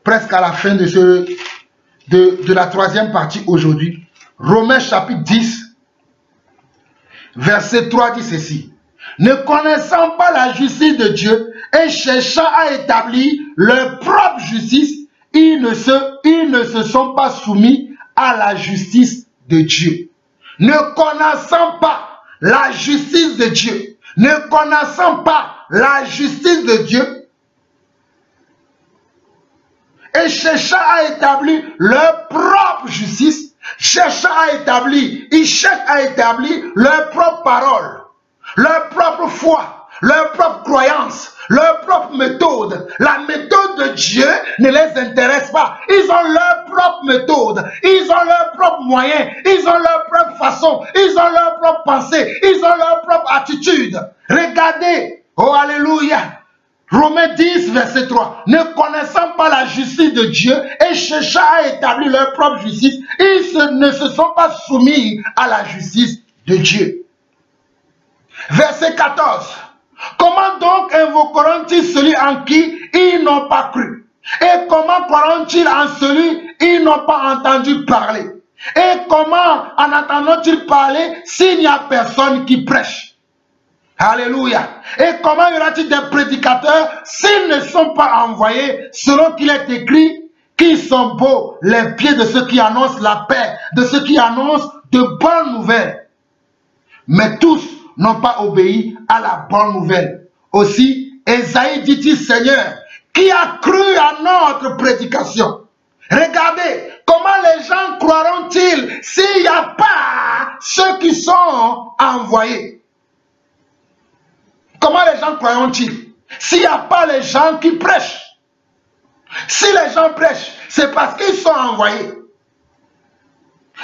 presque à la fin de la troisième partie aujourd'hui. Romains chapitre 10, verset 3 dit ceci. Ne connaissant pas la justice de Dieu et cherchant à établir leur propre justice, ils ne se sont pas soumis à la justice de Dieu. Ne connaissant pas la justice de Dieu, ne connaissant pas la justice de Dieu, et cherchant à établir leur propre justice, ils cherchent à établir leur propre parole, leur propre foi, leur propre croyance, leur propre méthode. La méthode de Dieu ne les intéresse pas. Ils ont leur propre méthode, ils ont leur propre moyen, ils ont leur propre façon, ils ont leur propre pensée, ils ont leur propre attitude. Regardez, oh alléluia. Romains 10, verset 3. Ne connaissant pas la justice de Dieu et cherchant à établir leur propre justice, ils ne se sont pas soumis à la justice de Dieu. Verset 14. Comment donc invoqueront-ils celui en qui ils n'ont pas cru? Et comment croiront-ils en celui ils n'ont pas entendu parler? Et comment en entendront-ils parler s'il n'y a personne qui prêche? Alléluia. Et comment y aura-t-il des prédicateurs s'ils ne sont pas envoyés, selon qu'il est écrit, qu'ils sont beaux les pieds de ceux qui annoncent la paix, de ceux qui annoncent de bonnes nouvelles. Mais tous n'ont pas obéi à la bonne nouvelle. Aussi, Ésaïe dit-il, Seigneur, qui a cru à notre prédication? Regardez, comment les gens croiront-ils s'il n'y a pas ceux qui sont envoyés? Comment les gens croiront-ils s'il n'y a pas les gens qui prêchent? Si les gens prêchent, c'est parce qu'ils sont envoyés.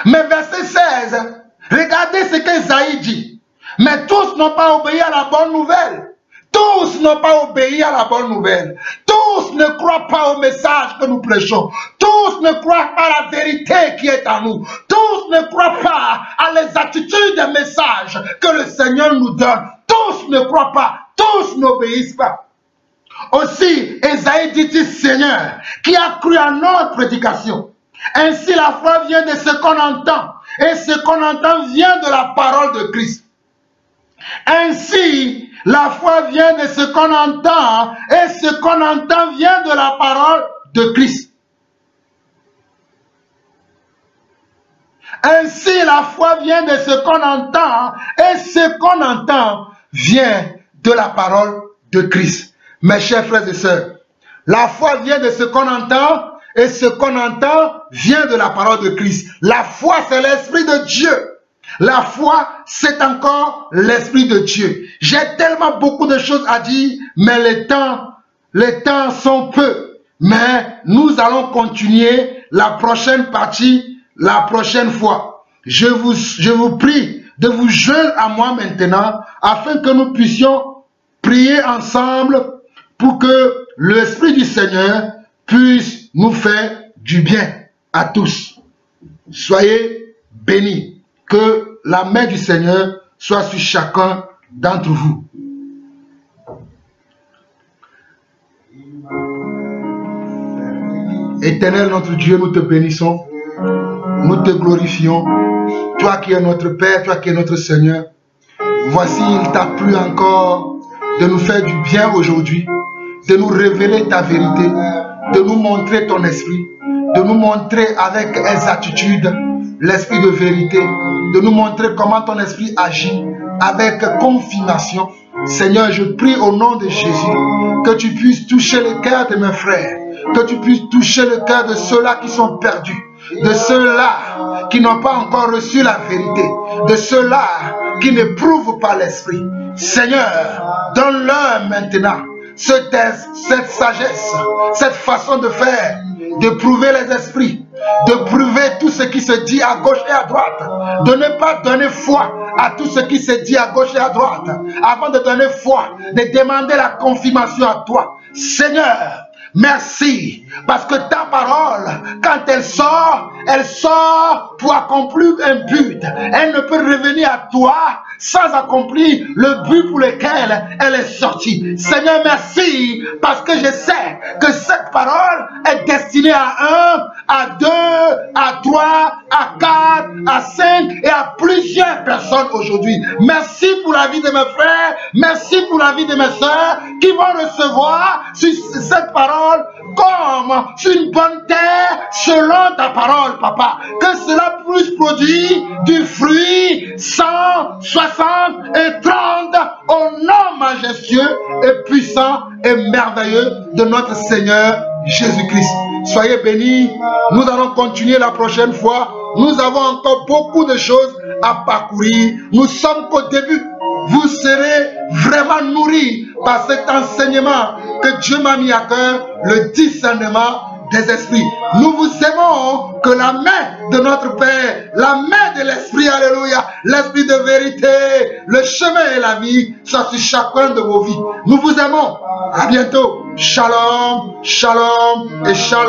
Mais verset 16, regardez ce qu'Ésaïe dit. Mais tous n'ont pas obéi à la bonne nouvelle. Tous n'ont pas obéi à la bonne nouvelle. Tous ne croient pas au message que nous prêchons. Tous ne croient pas à la vérité qui est en nous. Tous ne croient pas à les attitudes des messages que le Seigneur nous donne. Tous ne croient pas. Tous n'obéissent pas. Aussi, Ésaïe dit, Seigneur, qui a cru à notre prédication. Ainsi, la foi vient de ce qu'on entend. Et ce qu'on entend vient de la parole de Christ. Ainsi, la foi vient de ce qu'on entend. Et ce qu'on entend vient de la parole de Christ. Ainsi, la foi vient de ce qu'on entend, et ce qu'on entend vient de la parole de Christ. Mes chers frères et sœurs, la foi vient de ce qu'on entend, et ce qu'on entend vient de la parole de Christ. La foi, c'est l'Esprit de Dieu. La foi, c'est encore l'Esprit de Dieu. J'ai tellement beaucoup de choses à dire, mais les temps sont peu. Mais nous allons continuer la prochaine partie, la prochaine fois. Je vous prie de vous joindre à moi maintenant, afin que nous puissions prier ensemble pour que l'Esprit du Seigneur puisse nous faire du bien à tous. Soyez bénis. Que la main du Seigneur soit sur chacun d'entre vous. Éternel notre Dieu, nous te bénissons. Nous te glorifions. Toi qui es notre Père, toi qui es notre Seigneur. Voici, il t'a plu encore de nous faire du bien aujourd'hui, de nous révéler ta vérité, de nous montrer ton esprit, de nous montrer avec exactitude l'esprit de vérité, de nous montrer comment ton esprit agit avec confirmation. Seigneur, je prie au nom de Jésus que tu puisses toucher le cœur de mes frères, que tu puisses toucher le cœur de ceux-là qui sont perdus, de ceux-là qui n'ont pas encore reçu la vérité, de ceux-là qui n'éprouvent pas l'esprit. Seigneur, donne-leur maintenant cette sagesse, cette façon de faire, de prouver les esprits, de prouver tout ce qui se dit à gauche et à droite, de ne pas donner foi à tout ce qui se dit à gauche et à droite, avant de donner foi, de demander la confirmation à toi. Seigneur, merci, parce que ta parole, quand elle sort pour accomplir un but. Elle ne peut revenir à toi sans accomplir le but pour lequel elle est sortie. Seigneur, merci, parce que je sais que cette parole est destinée à 1, à 2, à 3, à 4, à 5 et à plusieurs personnes aujourd'hui. Merci pour la vie de mes frères, merci pour la vie de mes soeurs qui vont recevoir cette parole comme sur une bonne terre selon ta parole, papa. Que cela puisse produire du fruit 100, 60 et 30 au nom majestueux et puissant et merveilleux de notre Seigneur Jésus-Christ. Soyez bénis. Nous allons continuer la prochaine fois. Nous avons encore beaucoup de choses à parcourir. Nous sommes qu'au début. Vous serez vraiment nourris par cet enseignement que Dieu m'a mis à cœur, le discernement des esprits. Nous vous aimons, que la main de notre Père, la main de l'Esprit, alléluia, l'Esprit de vérité, le chemin et la vie, soit sur chacun de vos vies. Nous vous aimons. À bientôt. Shalom, shalom et shalom.